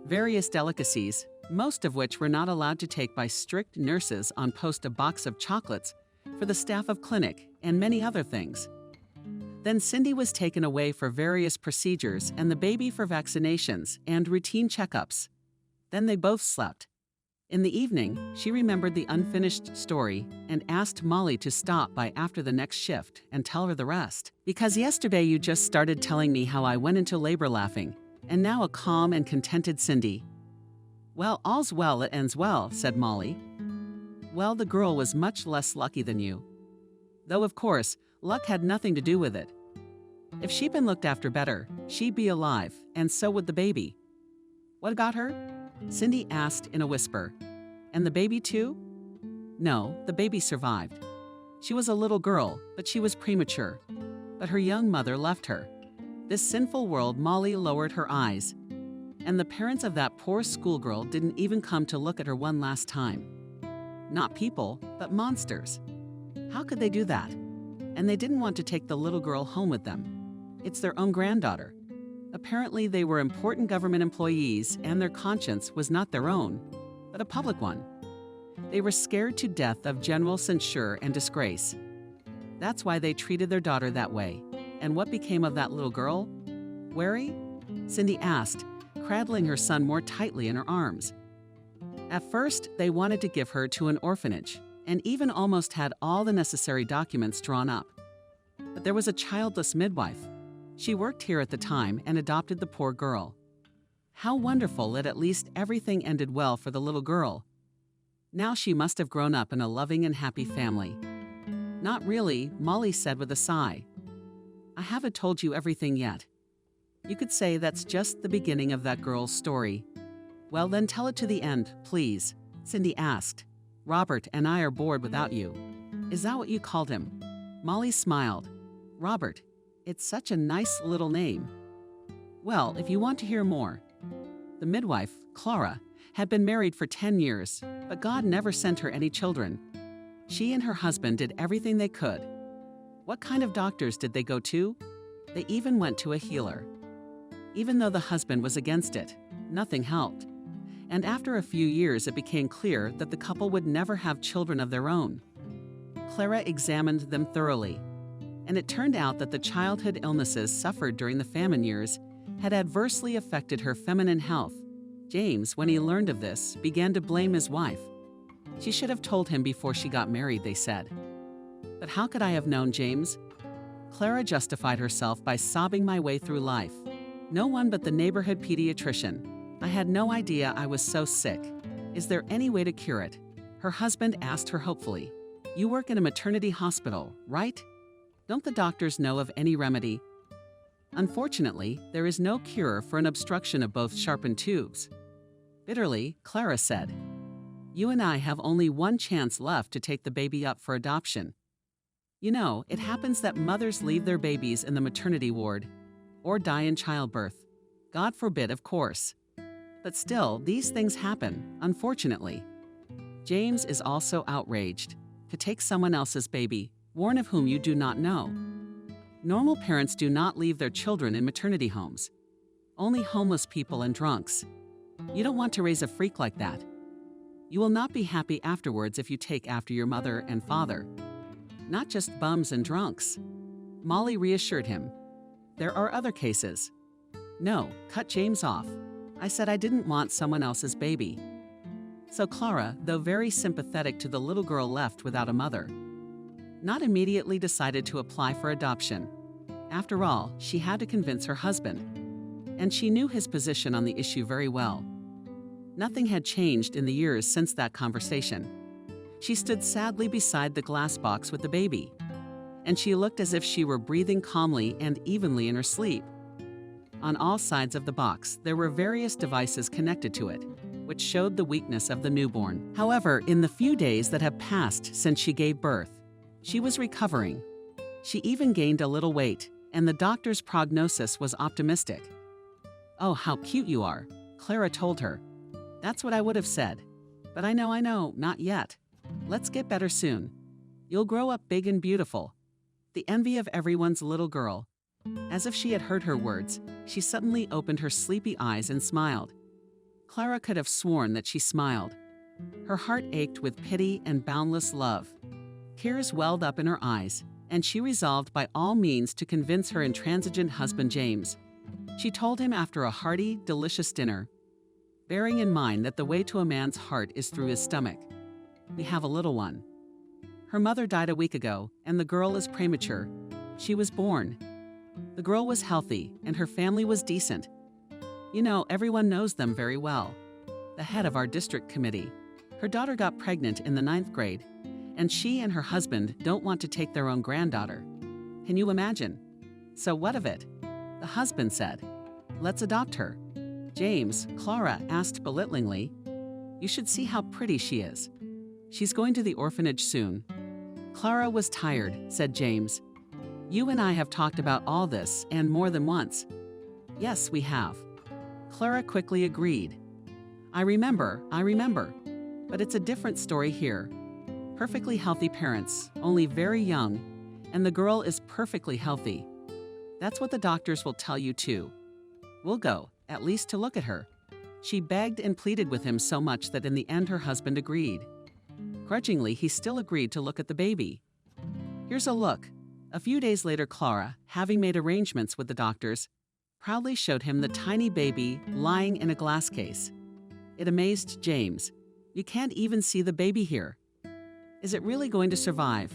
various delicacies, most of which were not allowed to take by strict nurses on post a box of chocolates for the staff of clinic, and many other things. Then Cindy was taken away for various procedures and the baby for vaccinations and routine checkups. Then they both slept. In the evening, she remembered the unfinished story and asked Molly to stop by after the next shift and tell her the rest. Because yesterday you just started telling me how I went into labor laughing, and now a calm and contented Cindy. Well, all's well that ends well, said Molly. Well, the girl was much less lucky than you. Though, of course, luck had nothing to do with it. If she'd been looked after better, she'd be alive, and so would the baby. What got her? Cindy asked in a whisper. And the baby too? No, the baby survived. She was a little girl, but she was premature. But her young mother left her. This sinful world, Molly lowered her eyes. And the parents of that poor schoolgirl didn't even come to look at her one last time. Not people, but monsters. How could they do that? And they didn't want to take the little girl home with them. It's their own granddaughter. Apparently, they were important government employees, and their conscience was not their own, but a public one. They were scared to death of general censure and disgrace. That's why they treated their daughter that way. And what became of that little girl? Wary? Cindy asked, cradling her son more tightly in her arms. At first, they wanted to give her to an orphanage, and even almost had all the necessary documents drawn up. But there was a childless midwife. She worked here at the time and adopted the poor girl. How wonderful that at least everything ended well for the little girl. Now she must have grown up in a loving and happy family. Not really, Molly said with a sigh. I haven't told you everything yet. You could say that's just the beginning of that girl's story. Well, then tell it to the end, please. Cindy asked. Robert and I are bored without you. Is that what you called him? Molly smiled. Robert, it's such a nice little name. Well, if you want to hear more. The midwife, Clara, had been married for 10 years, but God never sent her any children. She and her husband did everything they could. What kind of doctors did they go to? They even went to a healer. Even though the husband was against it, nothing helped. And after a few years, it became clear that the couple would never have children of their own. Clara examined them thoroughly, and it turned out that the childhood illnesses suffered during the famine years had adversely affected her feminine health. James, when he learned of this, began to blame his wife. She should have told him before she got married, they said. But how could I have known, James? Clara justified herself by sobbing my way through life. No one but the neighborhood pediatrician. I had no idea I was so sick. Is there any way to cure it? Her husband asked her hopefully. You work in a maternity hospital, right? Don't the doctors know of any remedy? Unfortunately, there is no cure for an obstruction of both sharpened tubes. Bitterly, Clara said, You and I have only one chance left to take the baby up for adoption. You know, it happens that mothers leave their babies in the maternity ward or die in childbirth. God forbid, of course. But still, these things happen, unfortunately. James is also outraged. To take someone else's baby, one of whom you do not know. Normal parents do not leave their children in maternity homes. Only homeless people and drunks. You don't want to raise a freak like that. You will not be happy afterwards if you take after your mother and father. Not just bums and drunks. Molly reassured him. There are other cases. No, cut James off. I said I didn't want someone else's baby. So Clara, though very sympathetic to the little girl left without a mother, not immediately decided to apply for adoption. After all, she had to convince her husband, and she knew his position on the issue very well. Nothing had changed in the years since that conversation. She stood sadly beside the glass box with the baby, and she looked as if she were breathing calmly and evenly in her sleep. On all sides of the box, there were various devices connected to it, which showed the weakness of the newborn. However, in the few days that have passed since she gave birth, she was recovering. She even gained a little weight, and the doctor's prognosis was optimistic. Oh, how cute you are, Clara told her. That's what I would have said. But I know, not yet. Let's get better soon. You'll grow up big and beautiful. The envy of everyone's little girl. As if she had heard her words, she suddenly opened her sleepy eyes and smiled. Clara could have sworn that she smiled. Her heart ached with pity and boundless love. Tears welled up in her eyes, and she resolved by all means to convince her intransigent husband James. She told him after a hearty, delicious dinner, bearing in mind that the way to a man's heart is through his stomach. We have a little one. Her mother died a week ago, and the girl is premature. She was born. The girl was healthy, and her family was decent. You know, everyone knows them very well. The head of our district committee. Her daughter got pregnant in the 9th grade, and she and her husband don't want to take their own granddaughter. Can you imagine? So what of it? The husband said, Let's adopt her. James, Clara asked belittlingly, You should see how pretty she is. She's going to the orphanage soon. Clara was tired, said James. You and I have talked about all this, and more than once. Yes, we have. Clara quickly agreed. I remember. But it's a different story here. Perfectly healthy parents, only very young, and the girl is perfectly healthy. That's what the doctors will tell you too. We'll go, at least to look at her. She begged and pleaded with him so much that in the end her husband agreed. Grudgingly, he still agreed to look at the baby. Here's a look. A few days later, Clara, having made arrangements with the doctors, proudly showed him the tiny baby lying in a glass case. It amazed James. You can't even see the baby here. Is it really going to survive?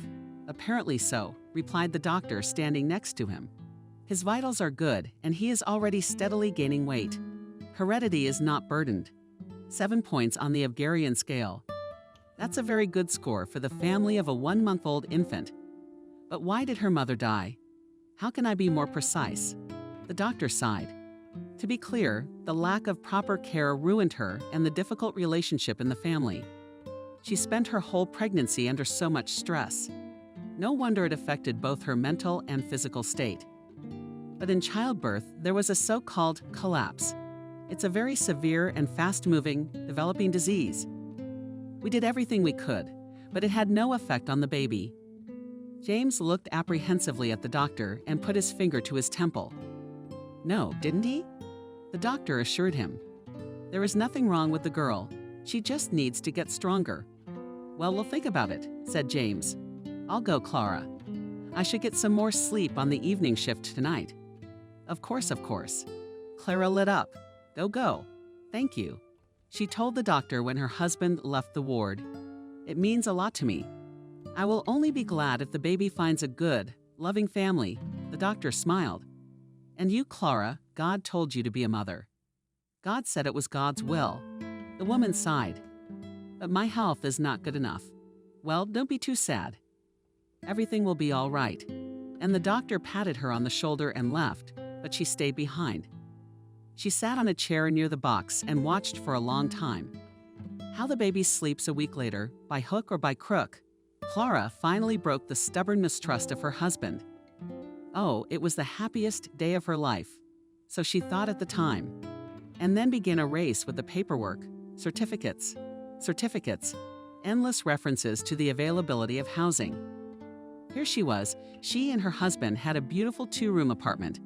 Apparently so, replied the doctor standing next to him. His vitals are good, and he is already steadily gaining weight. Heredity is not burdened. 7 points on the Avgarian scale. That's a very good score for the family of a 1-month-old infant. But why did her mother die? How can I be more precise? The doctor sighed. To be clear, the lack of proper care ruined her and the difficult relationship in the family. She spent her whole pregnancy under so much stress. No wonder it affected both her mental and physical state. But in childbirth, there was a so-called collapse. It's a very severe and fast-moving, developing disease. We did everything we could, but it had no effect on the baby. James looked apprehensively at the doctor and put his finger to his temple. No, didn't he? The doctor assured him. There is nothing wrong with the girl. She just needs to get stronger. Well, we'll think about it, said James. I'll go, Clara. I should get some more sleep on the evening shift tonight. Of course, of course. Clara lit up. Go. Thank you. She told the doctor when her husband left the ward. It means a lot to me. I will only be glad if the baby finds a good, loving family. The doctor smiled. And you, Clara, God told you to be a mother. God said it was God's will. The woman sighed. But my health is not good enough. Well, don't be too sad. Everything will be all right. And the doctor patted her on the shoulder and left, but she stayed behind. She sat on a chair near the box and watched for a long time. How the baby sleeps a week later, by hook or by crook, Clara finally broke the stubborn mistrust of her husband. Oh, it was the happiest day of her life, so she thought at the time, and then began a race with the paperwork, certificates, endless references to the availability of housing. Here she was, she and her husband had a beautiful 2-room apartment,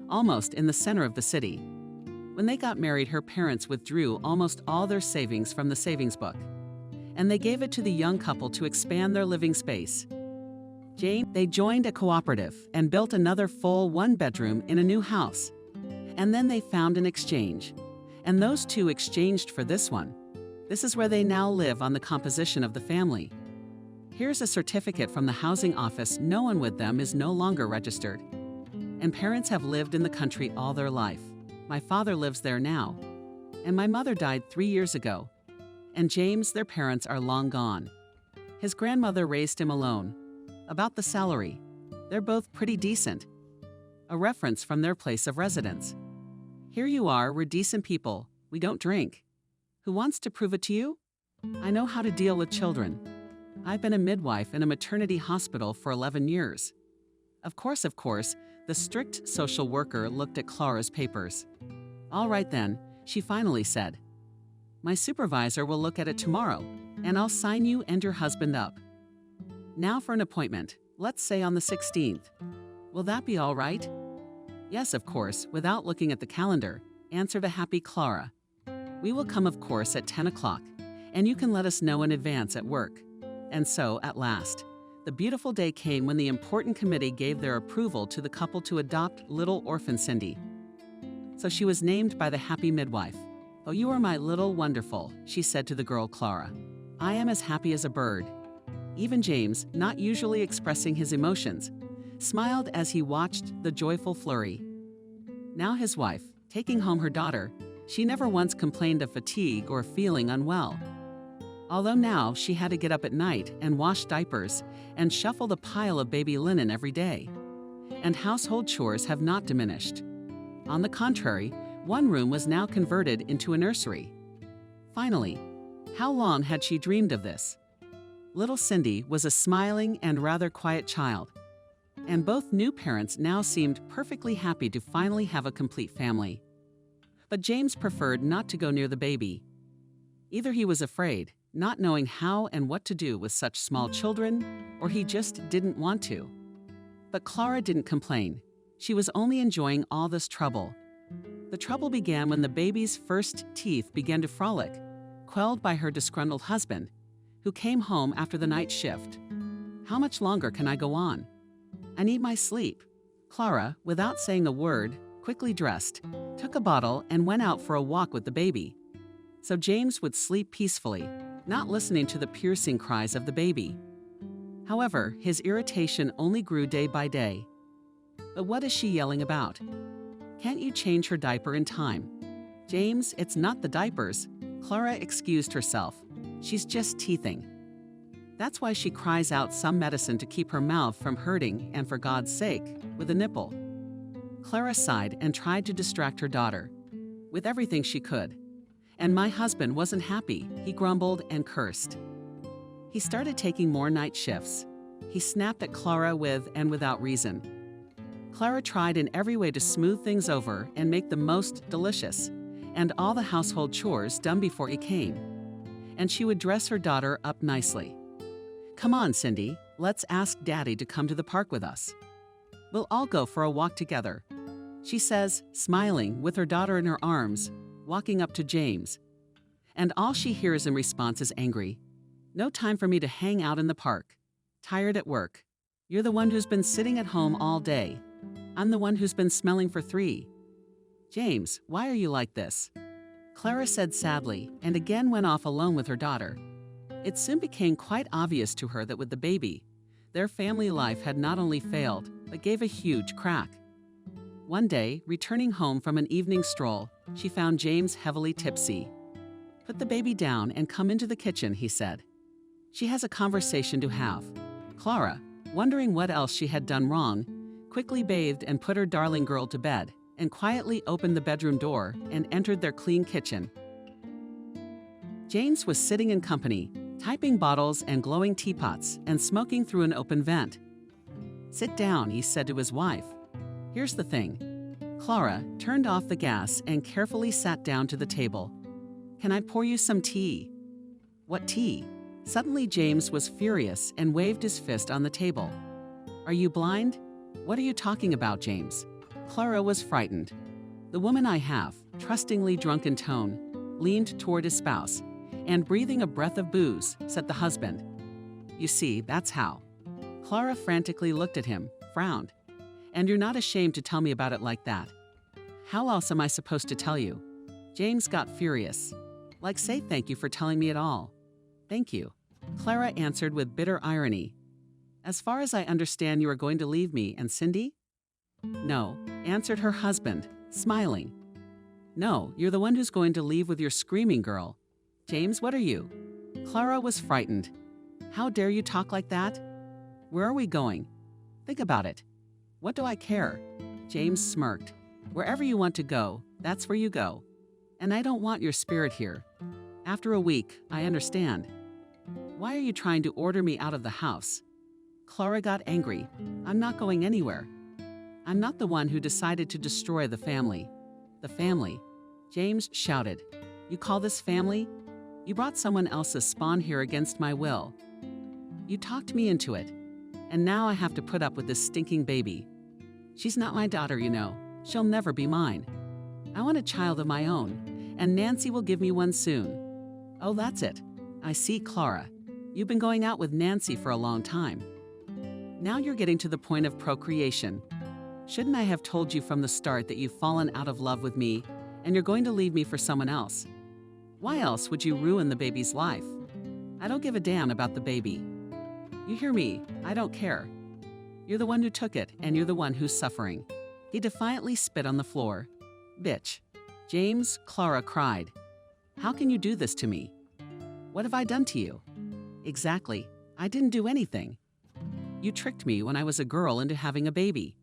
almost in the center of the city. When they got married, her parents withdrew almost all their savings from the savings book, and they gave it to the young couple to expand their living space. They joined a cooperative and built another full 1-bedroom in a new house. And then they found an exchange, and those two exchanged for this one. This is where they now live on the composition of the family. Here's a certificate from the housing office. No one with them is no longer registered. And parents have lived in the country all their life. My father lives there now. And my mother died 3 years ago. And James, their parents are long gone. His grandmother raised him alone. About the salary, they're both pretty decent. A reference from their place of residence. Here you are, we're decent people. We don't drink. Who wants to prove it to you? I know how to deal with children. I've been a midwife in a maternity hospital for 11 years. Of course, the strict social worker looked at Clara's papers. All right then, she finally said. My supervisor will look at it tomorrow, and I'll sign you and your husband up. Now for an appointment, let's say on the 16th. Will that be all right? Yes, of course, without looking at the calendar, answered a happy Clara. We will come, of course, at 10 o'clock, and you can let us know in advance at work. And so, at last, the beautiful day came when the important committee gave their approval to the couple to adopt little orphan Cindy. So she was named by the happy midwife. Oh, you are my little wonderful, she said to the girl Clara. I am as happy as a bird. Even James, not usually expressing his emotions, smiled as he watched the joyful flurry. Now his wife, taking home her daughter, she never once complained of fatigue or feeling unwell. Although now she had to get up at night and wash diapers and shuffle the pile of baby linen every day. And household chores have not diminished. On the contrary, one room was now converted into a nursery. Finally, how long had she dreamed of this? Little Cindy was a smiling and rather quiet child, and both new parents now seemed perfectly happy to finally have a complete family. But James preferred not to go near the baby. Either he was afraid, not knowing how and what to do with such small children, or he just didn't want to. But Clara didn't complain. She was only enjoying all this trouble. The trouble began when the baby's first teeth began to frolic, quelled by her disgruntled husband, who came home after the night shift. How much longer can I go on? I need my sleep. Clara, without saying a word, quickly dressed, took a bottle and went out for a walk with the baby. So James would sleep peacefully, not listening to the piercing cries of the baby. However, his irritation only grew day by day. But what is she yelling about? Can't you change her diaper in time? James, it's not the diapers. Clara excused herself. She's just teething. That's why she cries out some medicine to keep her mouth from hurting and for God's sake, with a nipple. Clara sighed and tried to distract her daughter, with everything she could. And my husband wasn't happy. He grumbled and cursed. He started taking more night shifts. He snapped at Clara with and without reason. Clara tried in every way to smooth things over and make the most delicious, and all the household chores done before he came. And she would dress her daughter up nicely. "Come on, Cindy, let's ask Daddy to come to the park with us. We'll all go for a walk together," she says, smiling with her daughter in her arms, walking up to James. And all she hears in response is angry. "No time for me to hang out in the park. Tired at work. You're the one who's been sitting at home all day. I'm the one who's been smelling for 3. James, why are you like this?" Clara said sadly, and again went off alone with her daughter. It soon became quite obvious to her that with the baby, their family life had not only failed, but gave a huge crack. One day, returning home from an evening stroll, she found James heavily tipsy. "Put the baby down and come into the kitchen," he said. She has a conversation to have. Clara, wondering what else she had done wrong, quickly bathed and put her darling girl to bed, and quietly opened the bedroom door and entered their clean kitchen. James was sitting in company, typing bottles and glowing teapots and smoking through an open vent. "Sit down," he said to his wife. "Here's the thing." Clara turned off the gas and carefully sat down to the table. "Can I pour you some tea?" "What tea?" Suddenly James was furious and waved his fist on the table. "Are you blind? What are you talking about, James?" Clara was frightened. The woman I have, trustingly drunken tone, leaned toward his spouse, and breathing a breath of booze, said the husband. "You see, that's how." Clara frantically looked at him, frowned. "And you're not ashamed to tell me about it like that?" "How else am I supposed to tell you?" James got furious. "Like, say thank you for telling me at all." "Thank you," Clara answered with bitter irony. "As far as I understand, you are going to leave me and Cindy?" "No," answered her husband, smiling. "No, you're the one who's going to leave with your screaming girl. James, what are you?" Clara was frightened. "How dare you talk like that? Where are we going? Think about it. What do I care?" James smirked. "Wherever you want to go, that's where you go. And I don't want your spirit here. After a week, I understand. Why are you trying to order me out of the house?" Clara got angry. "I'm not going anywhere. I'm not the one who decided to destroy the family." "The family?" James shouted. "You call this family? You brought someone else's spawn here against my will. You talked me into it. And now I have to put up with this stinking baby. She's not my daughter, you know. She'll never be mine. I want a child of my own, and Nancy will give me one soon." "Oh, that's it. I see, Clara. You've been going out with Nancy for a long time. Now you're getting to the point of procreation. Shouldn't I have told you from the start that you've fallen out of love with me and you're going to leave me for someone else? Why else would you ruin the baby's life? I don't give a damn about the baby. You hear me? I don't care. You're the one who took it, and you're the one who's suffering." He defiantly spit on the floor. "Bitch." "James," Clara cried. "How can you do this to me? What have I done to you?" "Exactly. I didn't do anything. You tricked me when I was a girl into having a baby.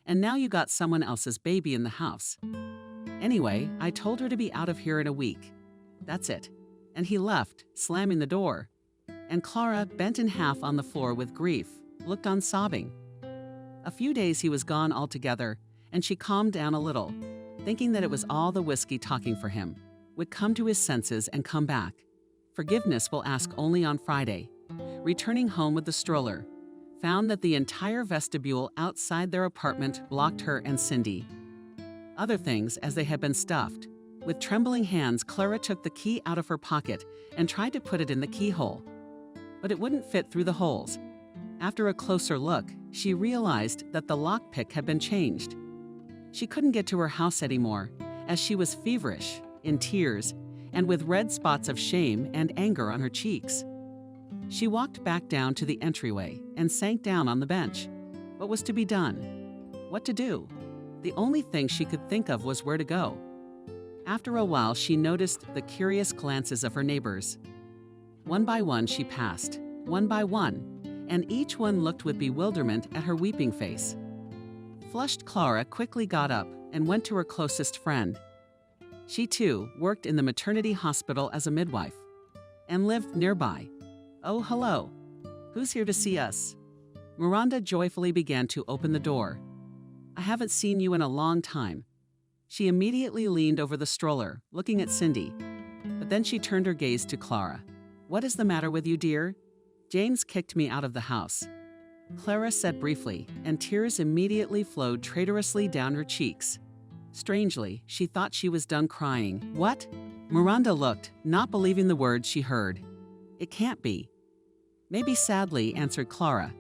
And now you got someone else's baby in the house. Anyway, I told her to be out of here in a week. That's it." And he left, slamming the door. And Clara, bent in half on the floor with grief, looked on sobbing. A few days he was gone altogether, and she calmed down a little, thinking that it was all the whiskey talking for him, would come to his senses and come back. Forgiveness will ask only on Friday. Returning home with the stroller, found that the entire vestibule outside their apartment blocked her and Cindy. Other things as they had been stuffed. With trembling hands, Clara took the key out of her pocket and tried to put it in the keyhole. But it wouldn't fit through the holes. After a closer look, she realized that the lockpick had been changed. She couldn't get to her house anymore, as she was feverish, in tears, and with red spots of shame and anger on her cheeks. She walked back down to the entryway and sank down on the bench. What was to be done? What to do? The only thing she could think of was where to go. After a while, she noticed the curious glances of her neighbors. One by one she passed, one by one, and each one looked with bewilderment at her weeping face. Flushed Clara quickly got up and went to her closest friend. She too worked in the maternity hospital as a midwife and lived nearby. Oh, hello. Who's here to see us? Miranda joyfully began to open the door. I haven't seen you in a long time. She immediately leaned over the stroller, looking at Cindy. But then she turned her gaze to Clara. What is the matter with you, dear? James kicked me out of the house. Clara said briefly, and tears immediately flowed traitorously down her cheeks. Strangely, she thought she was done crying. What? Miranda looked, not believing the words she heard. It can't be. Maybe sadly, answered Clara.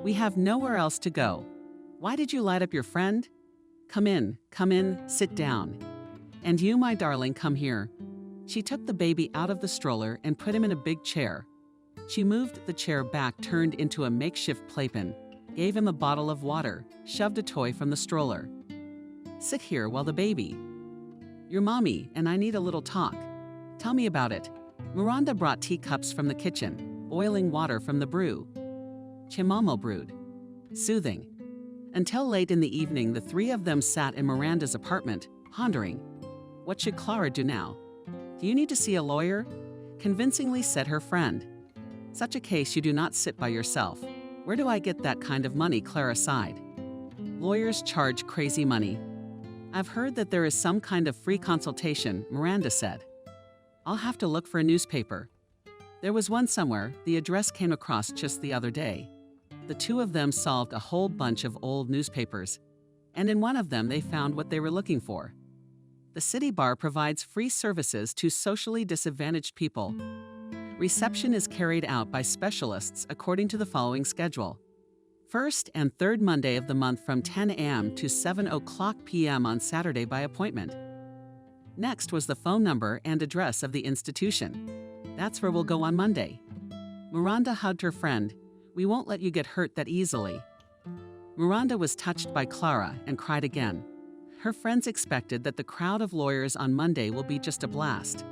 We have nowhere else to go. Why did you light up your friend? Come in, sit down. And you, my darling, come here. She took the baby out of the stroller and put him in a big chair. She moved the chair back, turned into a makeshift playpen, gave him a bottle of water, shoved a toy from the stroller. Sit here while the baby. Your mommy and I need a little talk. Tell me about it. Miranda brought teacups from the kitchen, boiling water from the brew. Chamomile brewed. Soothing. Until late in the evening, the three of them sat in Miranda's apartment, pondering. What should Clara do now? Do you need to see a lawyer? Convincingly said her friend. Such a case you do not sit by yourself. Where do I get that kind of money? Clara sighed. Lawyers charge crazy money. I've heard that there is some kind of free consultation, Miranda said. I'll have to look for a newspaper. There was one somewhere, the address came across just the other day. The two of them solved a whole bunch of old newspapers, and in one of them they found what they were looking for. The City Bar provides free services to socially disadvantaged people. Reception is carried out by specialists according to the following schedule. First and third Monday of the month from 10 a.m. to 7:00 p.m. on Saturday by appointment. Next was the phone number and address of the institution. That's where we'll go on Monday. Miranda hugged her friend. We won't let you get hurt that easily. Miranda was touched by Clara and cried again. Her friends expected that the crowd of lawyers on Monday will be just a blast.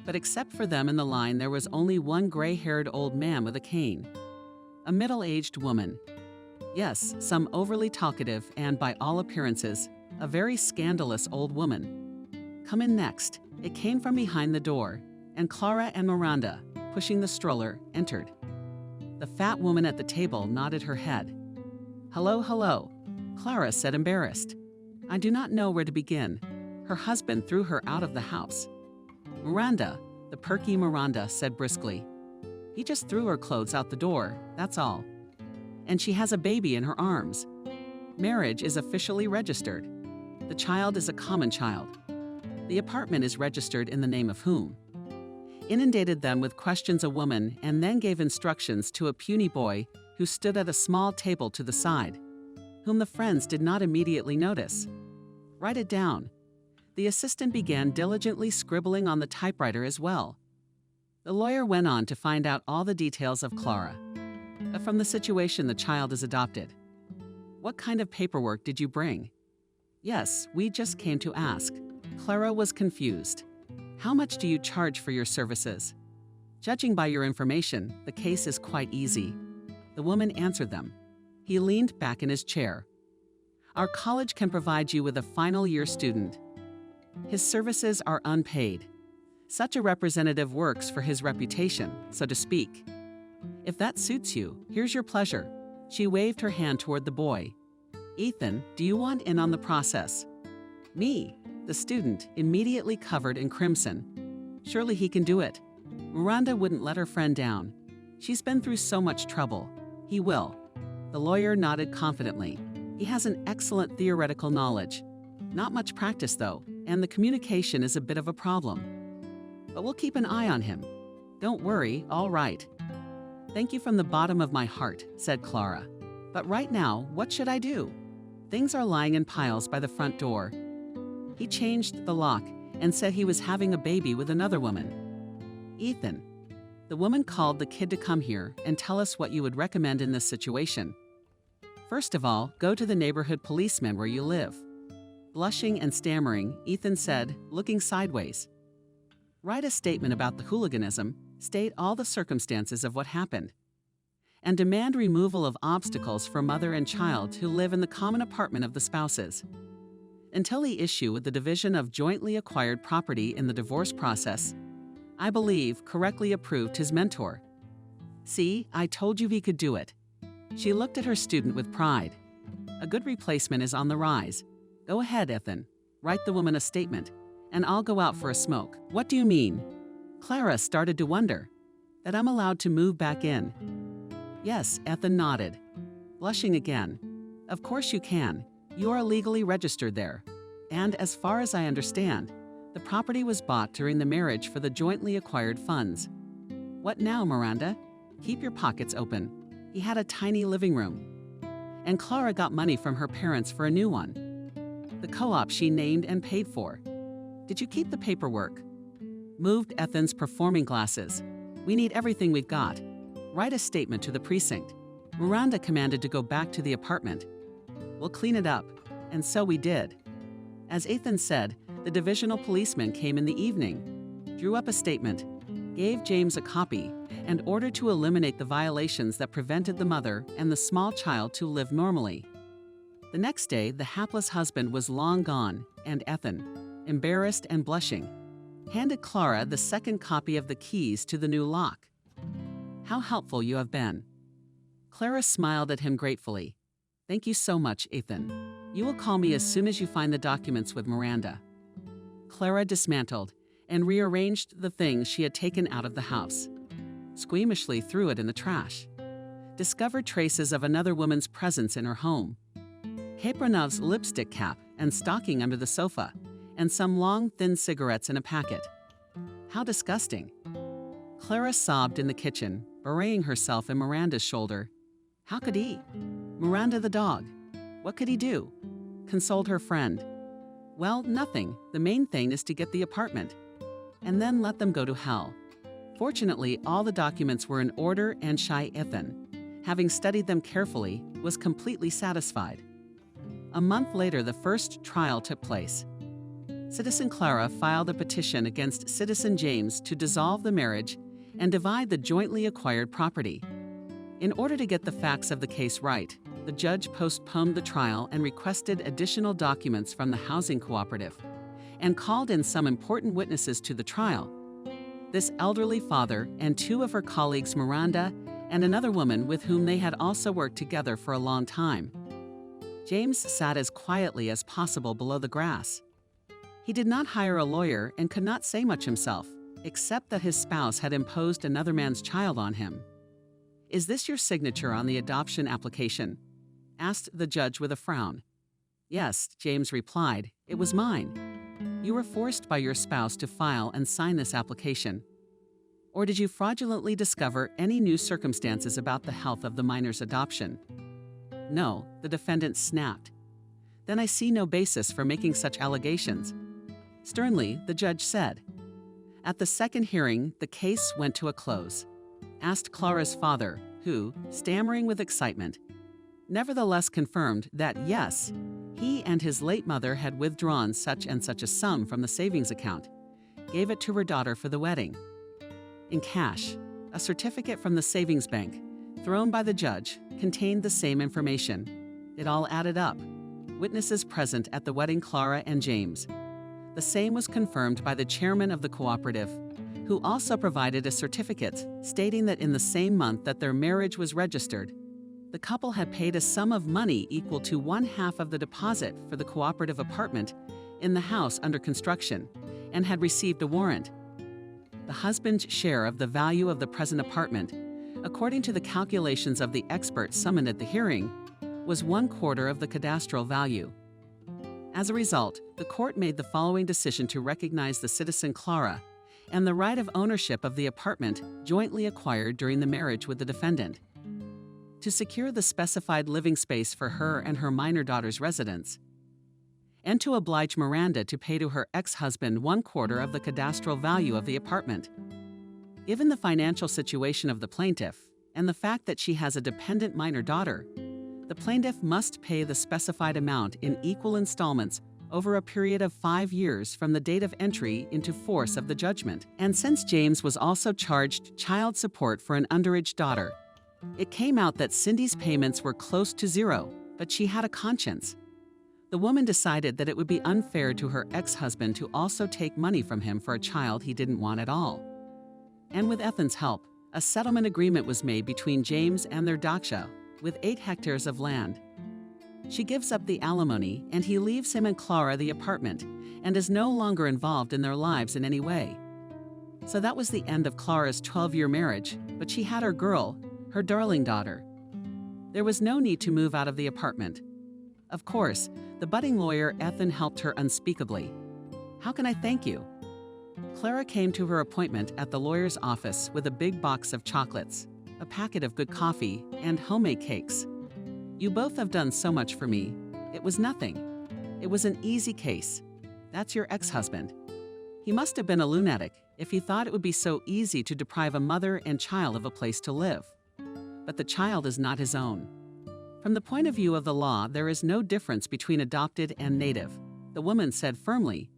But except for them in the line, there was only one gray-haired old man with a cane. A middle-aged woman. Yes, some overly talkative and, by all appearances, a very scandalous old woman. Come in next. It came from behind the door, and Clara and Miranda, pushing the stroller, entered. The fat woman at the table nodded her head. Hello, hello, Clara said, embarrassed. I do not know where to begin. Her husband threw her out of the house. Miranda, the perky Miranda, said briskly. He just threw her clothes out the door, that's all. And she has a baby in her arms. Marriage is officially registered. The child is a common child. The apartment is registered in the name of whom? Inundated them with questions a woman and then gave instructions to a puny boy who stood at a small table to the side, whom the friends did not immediately notice. Write it down. The assistant began diligently scribbling on the typewriter as well. The lawyer went on to find out all the details of Clara. From the situation, the child is adopted. What kind of paperwork did you bring? Yes, we just came to ask. Clara was confused. How much do you charge for your services? Judging by your information, the case is quite easy. The woman answered them. He leaned back in his chair. Our college can provide you with a final year student. His services are unpaid. Such a representative works for his reputation, so to speak. If that suits you, here's your pleasure. She waved her hand toward the boy. Ethan, do you want in on the process? Me, the student, immediately covered in crimson. Surely he can do it. Miranda wouldn't let her friend down. She's been through so much trouble. He will. The lawyer nodded confidently. He has an excellent theoretical knowledge. Not much practice, though, and the communication is a bit of a problem. But we'll keep an eye on him. Don't worry, all right. Thank you from the bottom of my heart, said Clara. But right now, what should I do? Things are lying in piles by the front door. He changed the lock and said he was having a baby with another woman. Ethan. The woman called the kid to come here and tell us what you would recommend in this situation. First of all, go to the neighborhood policeman where you live. Blushing and stammering, Ethan said, looking sideways. Write a statement about the hooliganism, state all the circumstances of what happened, and demand removal of obstacles for mother and child who live in the common apartment of the spouses. Until the issue with the division of jointly acquired property in the divorce process, I believe, correctly approved his mentor. See, I told you he could do it. She looked at her student with pride. A good replacement is on the rise. Go ahead, Ethan. Write the woman a statement, and I'll go out for a smoke. What do you mean? Clara started to wonder. That I'm allowed to move back in. Yes, Ethan nodded, blushing again. Of course you can. You are legally registered there. And as far as I understand, the property was bought during the marriage for the jointly acquired funds. What now, Miranda? Keep your pockets open. He had a tiny living room. And Clara got money from her parents for a new one. The co-op she named and paid for. Did you keep the paperwork? Moved Ethan's performing glasses. We need everything we've got. Write a statement to the precinct. Miranda commanded to go back to the apartment. We'll clean it up. And so we did. As Ethan said, the divisional policeman came in the evening, drew up a statement, gave James a copy, and ordered to eliminate the violations that prevented the mother and the small child to live normally. The next day, the hapless husband was long gone, and Ethan, embarrassed and blushing, handed Clara the second copy of the keys to the new lock. How helpful you have been. Clara smiled at him gratefully. Thank you so much, Ethan. You will call me as soon as you find the documents with Miranda. Clara dismantled and rearranged the things she had taken out of the house. Squeamishly threw it in the trash. Discovered traces of another woman's presence in her home. Kapranov's lipstick cap and stocking under the sofa, and some long, thin cigarettes in a packet. How disgusting. Clara sobbed in the kitchen, burying herself in Miranda's shoulder. How could he? Miranda the dog. What could he do? Consoled her friend. Well, nothing. The main thing is to get the apartment. And then let them go to hell. Fortunately, all the documents were in order, and shy Ethan, having studied them carefully, was completely satisfied. A month later, the first trial took place. Citizen Clara filed a petition against Citizen James to dissolve the marriage and divide the jointly acquired property. In order to get the facts of the case right, the judge postponed the trial and requested additional documents from the housing cooperative, and called in some important witnesses to the trial. This elderly father and two of her colleagues, Miranda and another woman with whom they had also worked together for a long time. James sat as quietly as possible below the grass. He did not hire a lawyer and could not say much himself, except that his spouse had imposed another man's child on him. Is this your signature on the adoption application? Asked the judge with a frown. Yes, James replied, it was mine. You were forced by your spouse to file and sign this application. Or did you fraudulently discover any new circumstances about the health of the minor's adoption? No, the defendant snapped. Then I see no basis for making such allegations. Sternly, the judge said. At the second hearing, the case went to a close. Asked Clara's father, who, stammering with excitement, nevertheless confirmed that yes, he and his late mother had withdrawn such and such a sum from the savings account, gave it to her daughter for the wedding. In cash, a certificate from the savings bank, thrown by the judge, contained the same information. It all added up. Witnesses present at the wedding, Clara and James. The same was confirmed by the chairman of the cooperative, who also provided a certificate stating that in the same month that their marriage was registered, the couple had paid a sum of money equal to 1/2 of the deposit for the cooperative apartment in the house under construction and had received a warrant. The husband's share of the value of the present apartment, according to the calculations of the expert summoned at the hearing, was 1/4 of the cadastral value. As a result, the court made the following decision to recognize the citizen Clara and the right of ownership of the apartment jointly acquired during the marriage with the defendant. To secure the specified living space for her and her minor daughter's residence, and to oblige Miranda to pay to her ex-husband 1/4 of the cadastral value of the apartment. Given the financial situation of the plaintiff and the fact that she has a dependent minor daughter, the plaintiff must pay the specified amount in equal installments over a period of 5 years from the date of entry into force of the judgment. And since James was also charged child support for an underage daughter, it came out that Cindy's payments were close to zero, but she had a conscience. The woman decided that it would be unfair to her ex-husband to also take money from him for a child he didn't want at all. And with Ethan's help, A settlement agreement was made between James and their daksha, with 8 hectares of land. She gives up the alimony, and he leaves him and Clara the apartment, and is no longer involved in their lives in any way. So that was the end of Clara's 12-year marriage, but she had her girl, her darling daughter. There was no need to move out of the apartment. Of course, the budding lawyer Ethan helped her unspeakably. How can I thank you? Clara came to her appointment at the lawyer's office with a big box of chocolates, a packet of good coffee, and homemade cakes. You both have done so much for me. It was nothing. It was an easy case. That's your ex-husband. He must have been a lunatic if he thought it would be so easy to deprive a mother and child of a place to live. But the child is not his own. From the point of view of the law, there is no difference between adopted and native, the woman said firmly.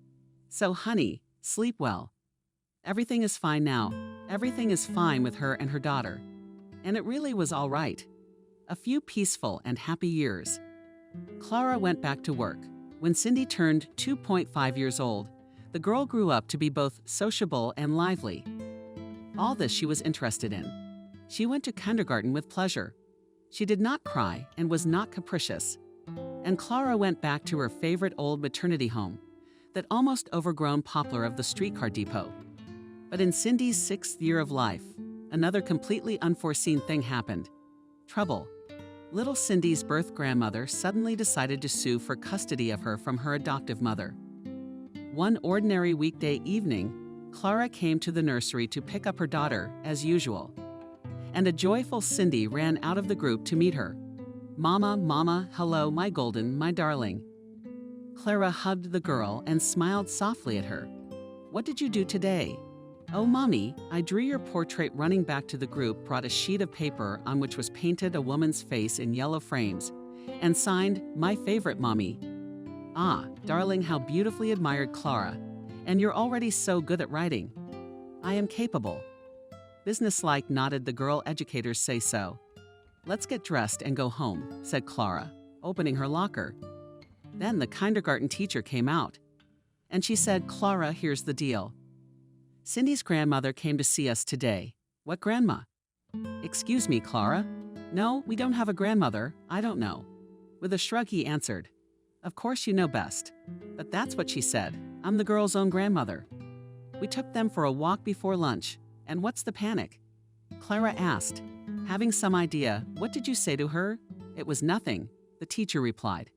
So, honey, sleep well. Everything is fine now. Everything is fine with her and her daughter. And it really was all right. A few peaceful and happy years. Clara went back to work. When Cindy turned 2.5 years old, the girl grew up to be both sociable and lively. All this she was interested in. She went to kindergarten with pleasure. She did not cry and was not capricious. And Clara went back to her favorite old maternity home, that almost overgrown poplar of the streetcar depot. But in Cindy's 6th year of life, another completely unforeseen thing happened. Trouble. Little Cindy's birth grandmother suddenly decided to sue for custody of her from her adoptive mother. One ordinary weekday evening, Clara came to the nursery to pick up her daughter, as usual. And a joyful Cindy ran out of the group to meet her. Mama, Mama, hello, my golden, my darling. Clara hugged the girl and smiled softly at her. What did you do today? Oh, Mommy, I drew your portrait. Running back to the group, brought a sheet of paper on which was painted a woman's face in yellow frames and signed, My favorite Mommy. Ah, darling, how beautifully admired, Clara. And you're already so good at writing. I am capable. Businesslike, nodded the girl. Educators say so. Let's get dressed and go home, said Clara, opening her locker. Then the kindergarten teacher came out. And she said, Clara, here's the deal. Cindy's grandmother came to see us today. What grandma? Excuse me, Clara? No, we don't have a grandmother. I don't know. With a shrug, he answered. Of course you know best. But that's what she said. I'm the girl's own grandmother. We took them for a walk before lunch. And what's the panic? Clara asked, having some idea. What did you say to her? It was nothing, the teacher replied.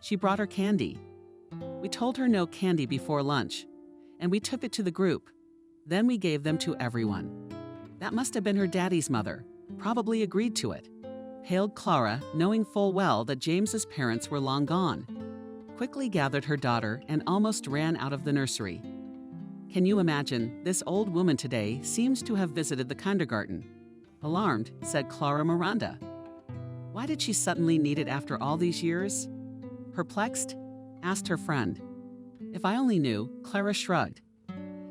She brought her candy. We told her no candy before lunch, and we took it to the group. Then we gave them to everyone. That must have been her daddy's mother, probably agreed to it. Paled Clara, knowing full well that James's parents were long gone, quickly gathered her daughter and almost ran out of the nursery. Can you imagine, this old woman today seems to have visited the kindergarten. Alarmed, said Clara Miranda. Why did she suddenly need it after all these years? Perplexed, asked her friend. If I only knew, Clara shrugged.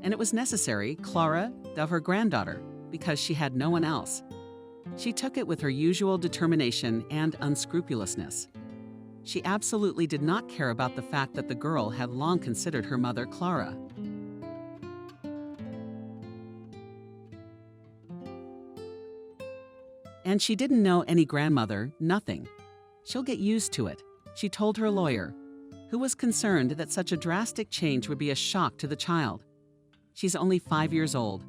And it was necessary, Clara, of her granddaughter, because she had no one else. She took it with her usual determination and unscrupulousness. She absolutely did not care about the fact that the girl had long considered her mother Clara. And she didn't know any grandmother, nothing. She'll get used to it, she told her lawyer, who was concerned that such a drastic change would be a shock to the child. She's only 5 years old.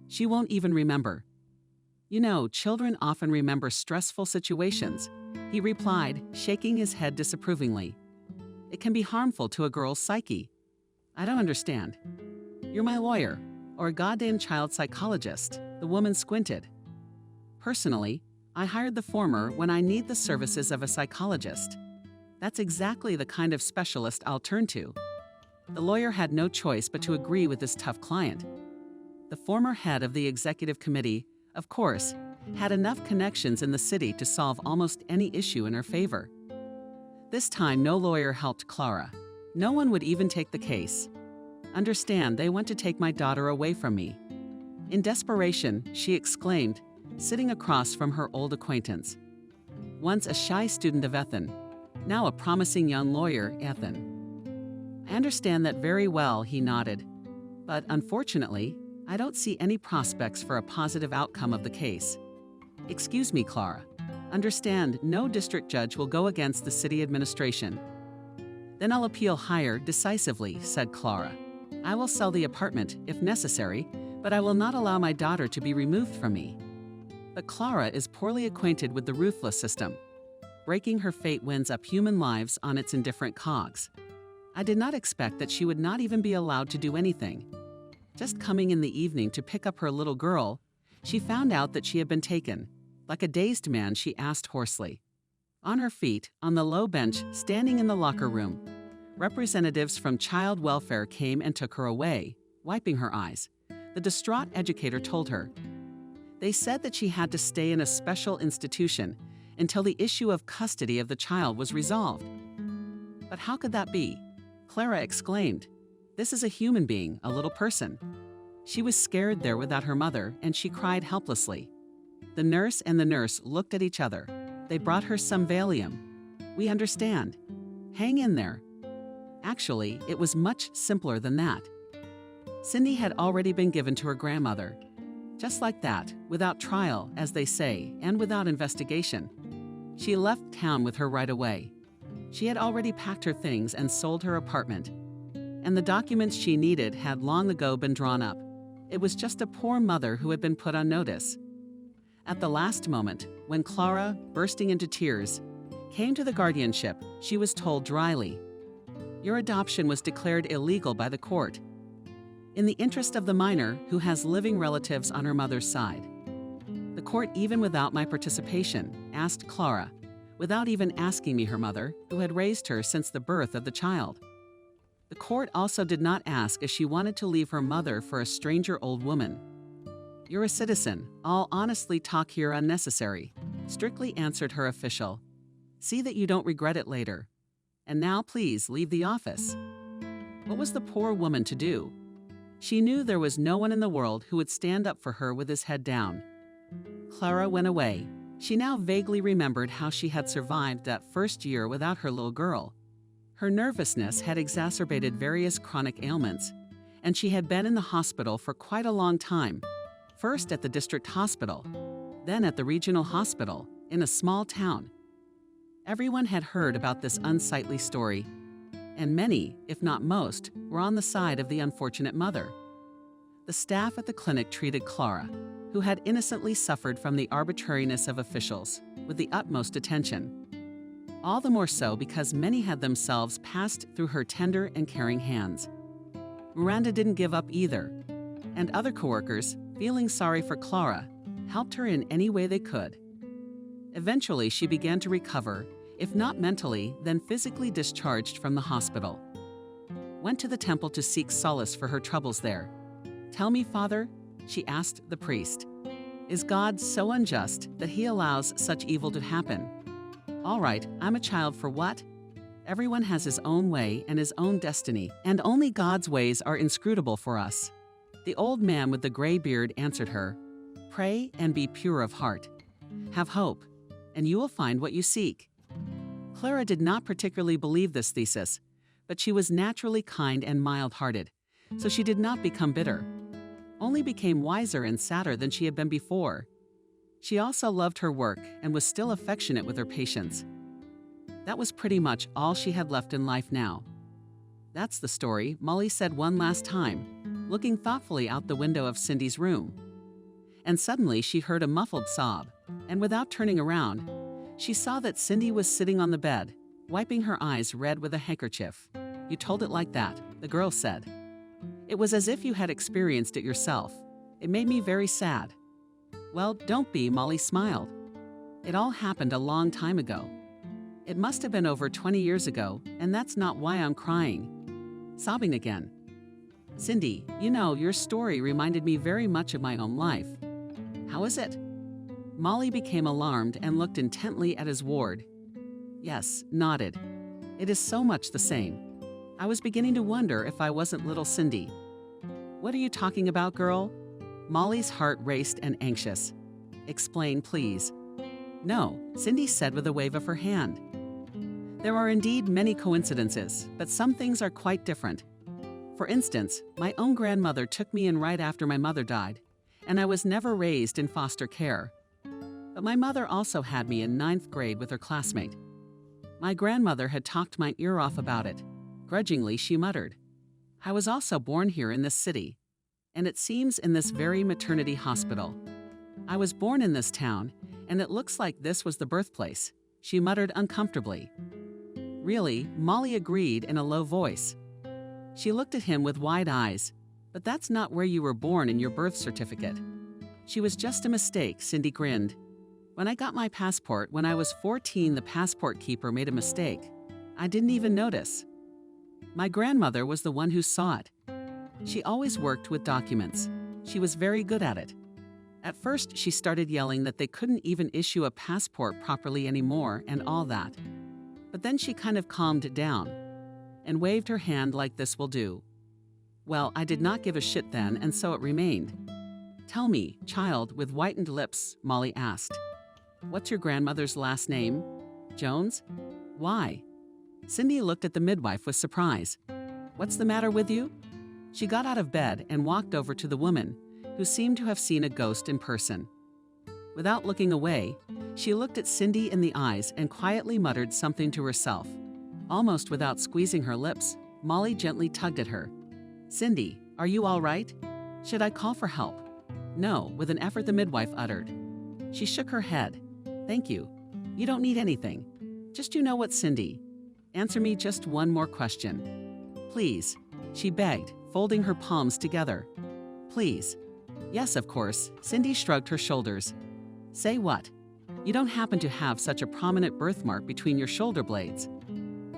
She won't even remember. You know, children often remember stressful situations, he replied, shaking his head disapprovingly. It can be harmful to a girl's psyche. I don't understand. You're my lawyer, or a goddamn child psychologist, the woman squinted. Personally, I hired the former when I need the services of a psychologist. That's exactly the kind of specialist I'll turn to. The lawyer had no choice but to agree with this tough client. The former head of the executive committee, of course, had enough connections in the city to solve almost any issue in her favor. This time, no lawyer helped Clara. No one would even take the case. Understand, they want to take my daughter away from me. In desperation, she exclaimed, sitting across from her old acquaintance. Once a shy student of Ethan, now a promising young lawyer, Ethan. I understand that very well, he nodded. But unfortunately, I don't see any prospects for a positive outcome of the case. Excuse me, Clara. Understand, no district judge will go against the city administration. Then I'll appeal higher decisively, said Clara. I will sell the apartment, if necessary, but I will not allow my daughter to be removed from me. But Clara is poorly acquainted with the ruthless system. Breaking her fate winds up human lives on its indifferent cogs. I did not expect that she would not even be allowed to do anything. Just coming in the evening to pick up her little girl, she found out that she had been taken. Like a dazed man, she asked hoarsely. On her feet, on the low bench, standing in the locker room, representatives from child welfare came and took her away, wiping her eyes. The distraught educator told her. They said that she had to stay in a special institution until the issue of custody of the child was resolved. But how could that be? Clara exclaimed. This is a human being, a little person. She was scared there without her mother, and she cried helplessly. The nurse and the nurse looked at each other. They brought her some Valium. We understand. Hang in there. Actually, it was much simpler than that. Cindy had already been given to her grandmother. Just like that, without trial, as they say, and without investigation. She left town with her right away. She had already packed her things and sold her apartment. And the documents she needed had long ago been drawn up. It was just a poor mother who had been put on notice. At the last moment, when Clara, bursting into tears, came to the guardianship, she was told dryly, "Your adoption was declared illegal by the court. In the interest of the minor who has living relatives on her mother's side." The court, even without my participation, asked Clara, without even asking me her mother, who had raised her since the birth of the child. The court also did not ask if she wanted to leave her mother for a stranger old woman. "You're a citizen. All honestly talk here unnecessary," strictly answered her official. "See that you don't regret it later. And now please leave the office." What was the poor woman to do? She knew there was no one in the world who would stand up for her with his head down. Clara went away. She now vaguely remembered how she had survived that first year without her little girl. Her nervousness had exacerbated various chronic ailments, and she had been in the hospital for quite a long time, first at the district hospital, then at the regional hospital in a small town. Everyone had heard about this unsightly story, and many, if not most, were on the side of the unfortunate mother. The staff at the clinic treated Clara, who had innocently suffered from the arbitrariness of officials, with the utmost attention. All the more so because many had themselves passed through her tender and caring hands. Miranda didn't give up either, and other coworkers, feeling sorry for Clara, helped her in any way they could. Eventually, she began to recover, if not mentally, then physically discharged from the hospital. Went to the temple to seek solace for her troubles there. "Tell me, Father," she asked the priest, "is God so unjust that he allows such evil to happen? All right, I'm a child for what? Everyone has his own way and his own destiny, and only God's ways are inscrutable for us." The old man with the gray beard answered her, "Pray and be pure of heart. Have hope, and you will find what you seek." Clara did not particularly believe this thesis, but she was naturally kind and mild-hearted, so she did not become bitter, only became wiser and sadder than she had been before. She also loved her work and was still affectionate with her patients. That was pretty much all she had left in life now. "That's the story," Molly said one last time, looking thoughtfully out the window of Cindy's room. And suddenly she heard a muffled sob, and without turning around, she saw that Cindy was sitting on the bed, wiping her eyes red with a handkerchief. "You told it like that," the girl said. "It was as if you had experienced it yourself. It made me very sad." "Well, don't be," Molly smiled. "It all happened a long time ago. It must have been over 20 years ago, and that's not why I'm crying." Sobbing again. "Cindy, you know, your story reminded me very much of my own life." "How is it?" Molly became alarmed and looked intently at his ward. "Yes," nodded. "It is so much the same. I was beginning to wonder if I wasn't little Cindy." "What are you talking about, girl?" Molly's heart raced and anxious. "Explain, please." "No," Cindy said with a wave of her hand. "There are indeed many coincidences, but some things are quite different. For instance, my own grandmother took me in right after my mother died, and I was never raised in foster care. But my mother also had me in 9th grade with her classmate. My grandmother had talked my ear off about it. Grudgingly, she muttered, I was also born here in this city, and it seems in this very maternity hospital. I was born in this town, and it looks like this was the birthplace, she muttered uncomfortably. Really, Molly agreed in a low voice. She looked at him with wide eyes. But that's not where you were born in your birth certificate. She was just a mistake, Cindy grinned. When I got my passport when I was 14, the passport keeper made a mistake. I didn't even notice. My grandmother was the one who saw it. She always worked with documents. She was very good at it. At first, she started yelling that they couldn't even issue a passport properly anymore and all that. But then she kind of calmed down and waved her hand like this will do. Well, I did not give a shit then, and so it remained. Tell me, child with whitened lips, Molly asked. What's your grandmother's last name? Jones? Why? Cindy looked at the midwife with surprise. What's the matter with you? She got out of bed and walked over to the woman, who seemed to have seen a ghost in person. Without looking away, she looked at Cindy in the eyes and quietly muttered something to herself. Almost without squeezing her lips, Molly gently tugged at her. Cindy, are you all right? Should I call for help? No, with an effort the midwife uttered. She shook her head. Thank you. You don't need anything. Just you know what, Cindy. Answer me just one more question. Please, she begged, folding her palms together. Please. Yes, of course, Cindy shrugged her shoulders. Say what? You don't happen to have such a prominent birthmark between your shoulder blades.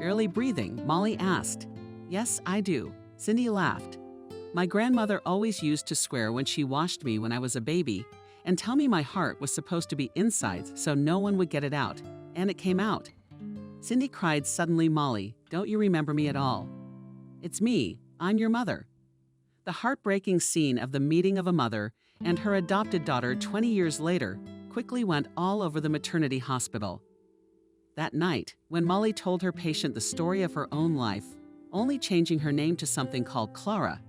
Barely breathing, Molly asked. Yes, I do. Cindy laughed. My grandmother always used to swear when she washed me when I was a baby and tell me my heart was supposed to be inside so no one would get it out, and it came out. Cindy cried suddenly. Molly, don't you remember me at all? It's me. I'm your mother. The heartbreaking scene of the meeting of a mother and her adopted daughter 20 years later quickly went all over the maternity hospital. That night, when Molly told her patient the story of her own life, only changing her name to something called Clara,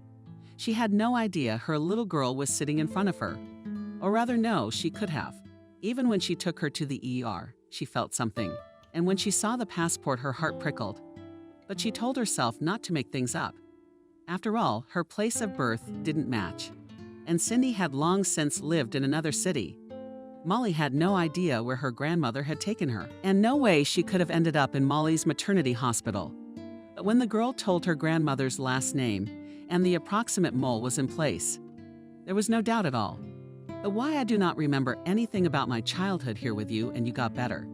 she had no idea her little girl was sitting in front of her. Or rather, no, she could have. Even when she took her to the ER, she felt something. And when she saw the passport, her heart prickled. But she told herself not to make things up. After all, her place of birth didn't match. And Cindy had long since lived in another city. Molly had no idea where her grandmother had taken her, and no way she could have ended up in Molly's maternity hospital. But when the girl told her grandmother's last name, and the approximate mole was in place, there was no doubt at all. But why I do not remember anything about my childhood here with you and you got better.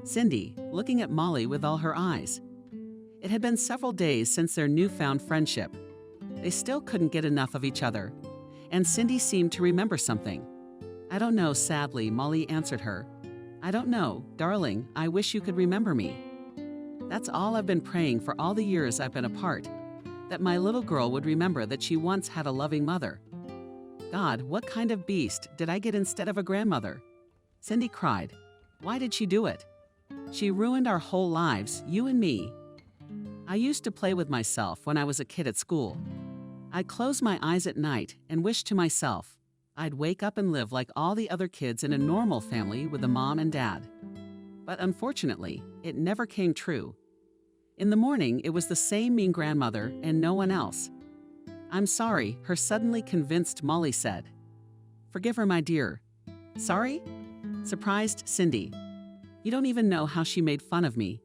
Cindy, looking at Molly with all her eyes. It had been several days since their newfound friendship. They still couldn't get enough of each other, and Cindy seemed to remember something. I don't know, sadly, Molly answered her. I don't know, darling, I wish you could remember me. That's all I've been praying for all the years I've been apart, that my little girl would remember that she once had a loving mother. God, what kind of beast did I get instead of a grandmother? Cindy cried. Why did she do it? She ruined our whole lives, you and me. I used to play with myself when I was a kid at school. I'd close my eyes at night and wish to myself I'd wake up and live like all the other kids in a normal family with a mom and dad. But unfortunately, it never came true. In the morning, it was the same mean grandmother and no one else. I'm sorry, her suddenly convinced Molly said. Forgive her, my dear. Sorry? Surprised Cindy. You don't even know how she made fun of me.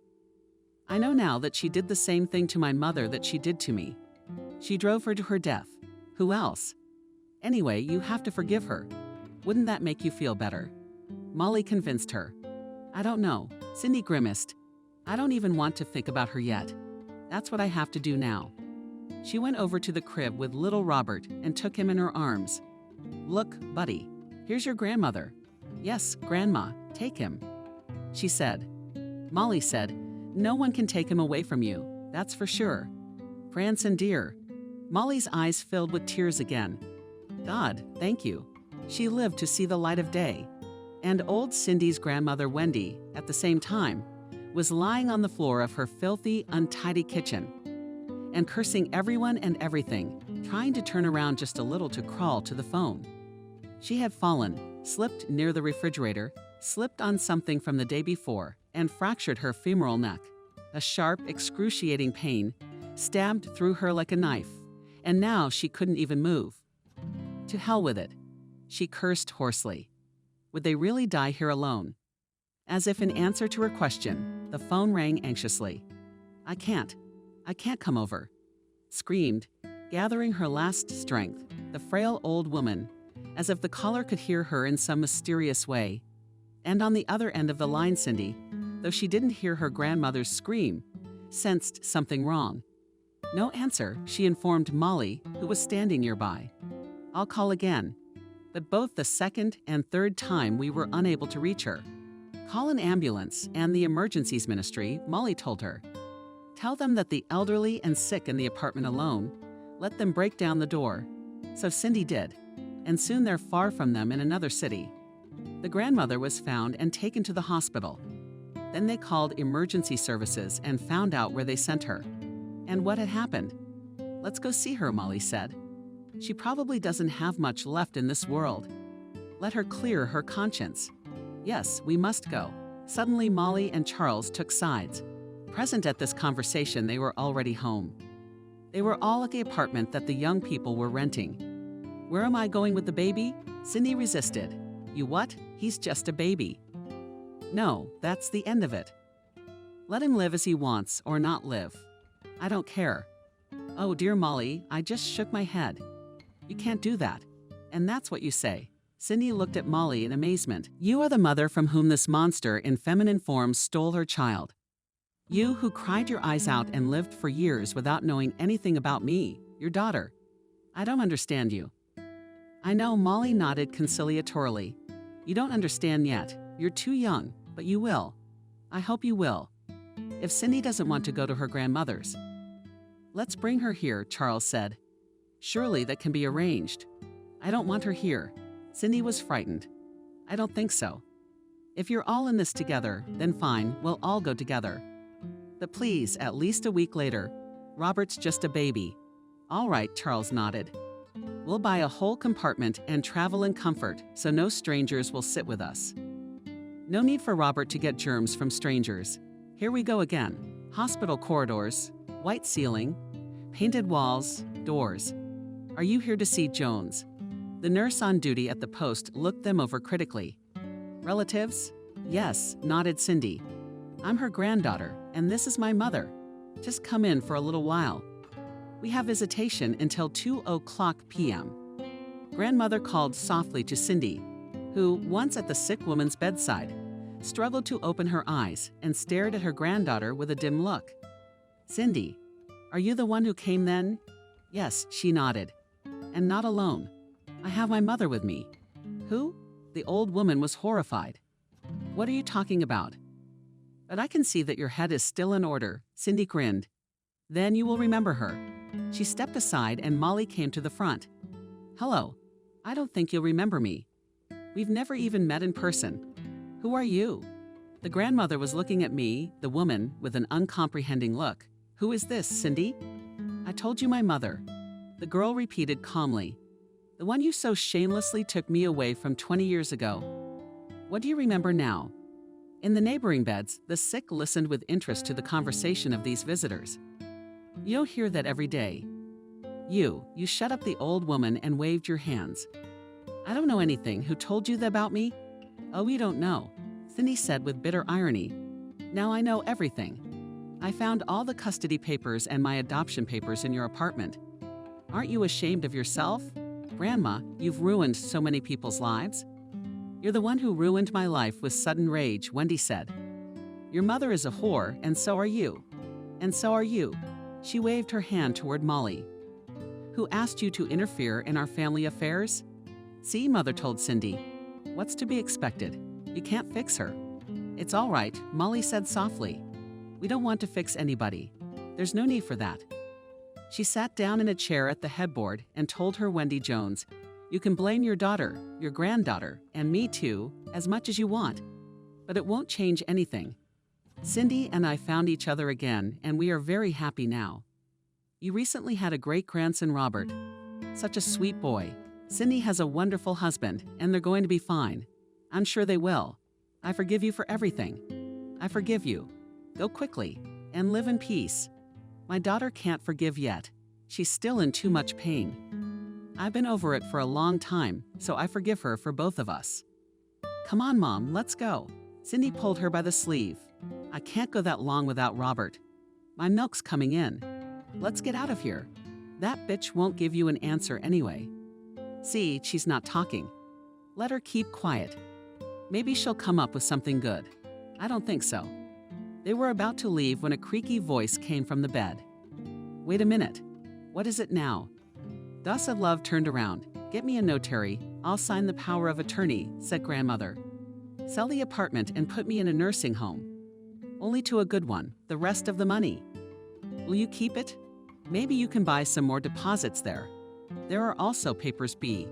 I know now that she did the same thing to my mother that she did to me. She drove her to her death. Who else? Anyway, you have to forgive her. Wouldn't that make you feel better? Molly convinced her. I don't know. Cindy grimaced. I don't even want to think about her yet. That's what I have to do now. She went over to the crib with little Robert and took him in her arms. Look, buddy, here's your grandmother. Yes, Grandma, take him, she said. Molly said, no one can take him away from you, that's for sure. Branson dear. Molly's eyes filled with tears again. God, thank you. She lived to see the light of day. And old Cindy's grandmother Wendy, at the same time, was lying on the floor of her filthy, untidy kitchen. and cursing everyone and everything, trying to turn around just a little to crawl to the phone. She had fallen, slipped near the refrigerator, slipped on something from the day before, and fractured her femoral neck. A sharp, excruciating pain stabbed through her like a knife, and now she couldn't even move. To hell with it, she cursed hoarsely. Would they really die here alone? As if in answer to her question, the phone rang anxiously. I can't come over," screamed, gathering her last strength, the frail old woman, as if the caller could hear her in some mysterious way. And on the other end of the line, Cindy, though she didn't hear her grandmother's scream, sensed something wrong. No answer, she informed Molly, who was standing nearby. "I'll call again." But both the second and third time we were unable to reach her. "Call an ambulance and the emergencies ministry," Molly told her. "Tell them that the elderly and sick in the apartment alone. Let them break down the door." So Cindy did, and soon they're far from them in another city. The grandmother was found and taken to the hospital. Then they called emergency services and found out where they sent her. And what had happened? "Let's go see her," Molly said. "She probably doesn't have much left in this world. Let her clear her conscience." "Yes, we must go." Suddenly Molly and Charles took sides. Present at this conversation, they were already home. They were all at the apartment that the young people were renting. "Where am I going with the baby?" Cindy resisted. "You what? He's just a baby." "No, that's the end of it. Let him live as he wants or not live. I don't care." "Oh, dear Molly, I just shook my head. You can't do that. And that's what you say." Cindy looked at Molly in amazement. "You are the mother from whom this monster in feminine form stole her child. You who cried your eyes out and lived for years without knowing anything about me, your daughter. I don't understand you." "I know," Molly nodded conciliatorily. "You don't understand yet. You're too young, but you will. I hope you will. If Cindy doesn't want to go to her grandmother's." "Let's bring her here," Charles said. "Surely that can be arranged." "I don't want her here." Cindy was frightened. "I don't think so. If you're all in this together, then fine, we'll all go together. But please, at least a week later. Robert's just a baby." "All right," Charles nodded. "We'll buy a whole compartment and travel in comfort so no strangers will sit with us. No need for Robert to get germs from strangers. Here we go again. Hospital corridors, white ceiling, painted walls, doors. Are you here to see Jones?" The nurse on duty at the post looked them over critically. "Relatives?" "Yes," nodded Cindy. "I'm her granddaughter, and this is my mother. Just come in for a little while. We have visitation until 2:00 p.m. Grandmother called softly to Cindy, who, once at the sick woman's bedside, struggled to open her eyes and stared at her granddaughter with a dim look. "Cindy, are you the one who came then?" "Yes," she nodded. "And not alone. I have my mother with me." "Who?" The old woman was horrified. "What are you talking about?" "But I can see that your head is still in order," Cindy grinned. "Then you will remember her." She stepped aside and Molly came to the front. "Hello. I don't think you'll remember me. We've never even met in person. Who are you?" The grandmother was looking at me, the woman, with an uncomprehending look. "Who is this, Cindy?" "I told you my mother." The girl repeated calmly. "The one you so shamelessly took me away from 20 years ago. What do you remember now?" In the neighboring beds, the sick listened with interest to the conversation of these visitors. "You don't hear that every day." You shut up," the old woman and waved your hands. "I don't know anything. Who told you that about me?" "Oh, you don't know," Cindy said with bitter irony. "Now I know everything. I found all the custody papers and my adoption papers in your apartment. Aren't you ashamed of yourself? Grandma, you've ruined so many people's lives." "You're the one who ruined my life," with sudden rage, Wendy said. "Your mother is a whore, and so are you. And so are you." She waved her hand toward Molly. "Who asked you to interfere in our family affairs?" "See," Mother told Cindy. "What's to be expected? You can't fix her." "It's all right," Molly said softly. "We don't want to fix anybody. There's no need for that." She sat down in a chair at the headboard and told her Wendy Jones, "You can blame your daughter, your granddaughter, and me too, as much as you want. But it won't change anything. Cindy and I found each other again, and we are very happy now." You recently had a great-grandson, Robert. Such a sweet boy. Cindy has a wonderful husband, and they're going to be fine. I'm sure they will. I forgive you for everything. I forgive you. Go quickly, and live in peace. My daughter can't forgive yet. She's still in too much pain. I've been over it for a long time, so I forgive her for both of us. Come on, Mom, let's go. Cindy pulled her by the sleeve. I can't go that long without Robert. My milk's coming in. Let's get out of here. That bitch won't give you an answer anyway. See, she's not talking. Let her keep quiet. Maybe she'll come up with something good. I don't think so. They were about to leave when a creaky voice came from the bed. Wait a minute. What is it now? Love turned around. Get me a notary. I'll sign the power of attorney, said grandmother. Sell the apartment and put me in a nursing home. Only to a good one, the rest of the money. Will you keep it? Maybe you can buy some more deposits there. There are also papers B.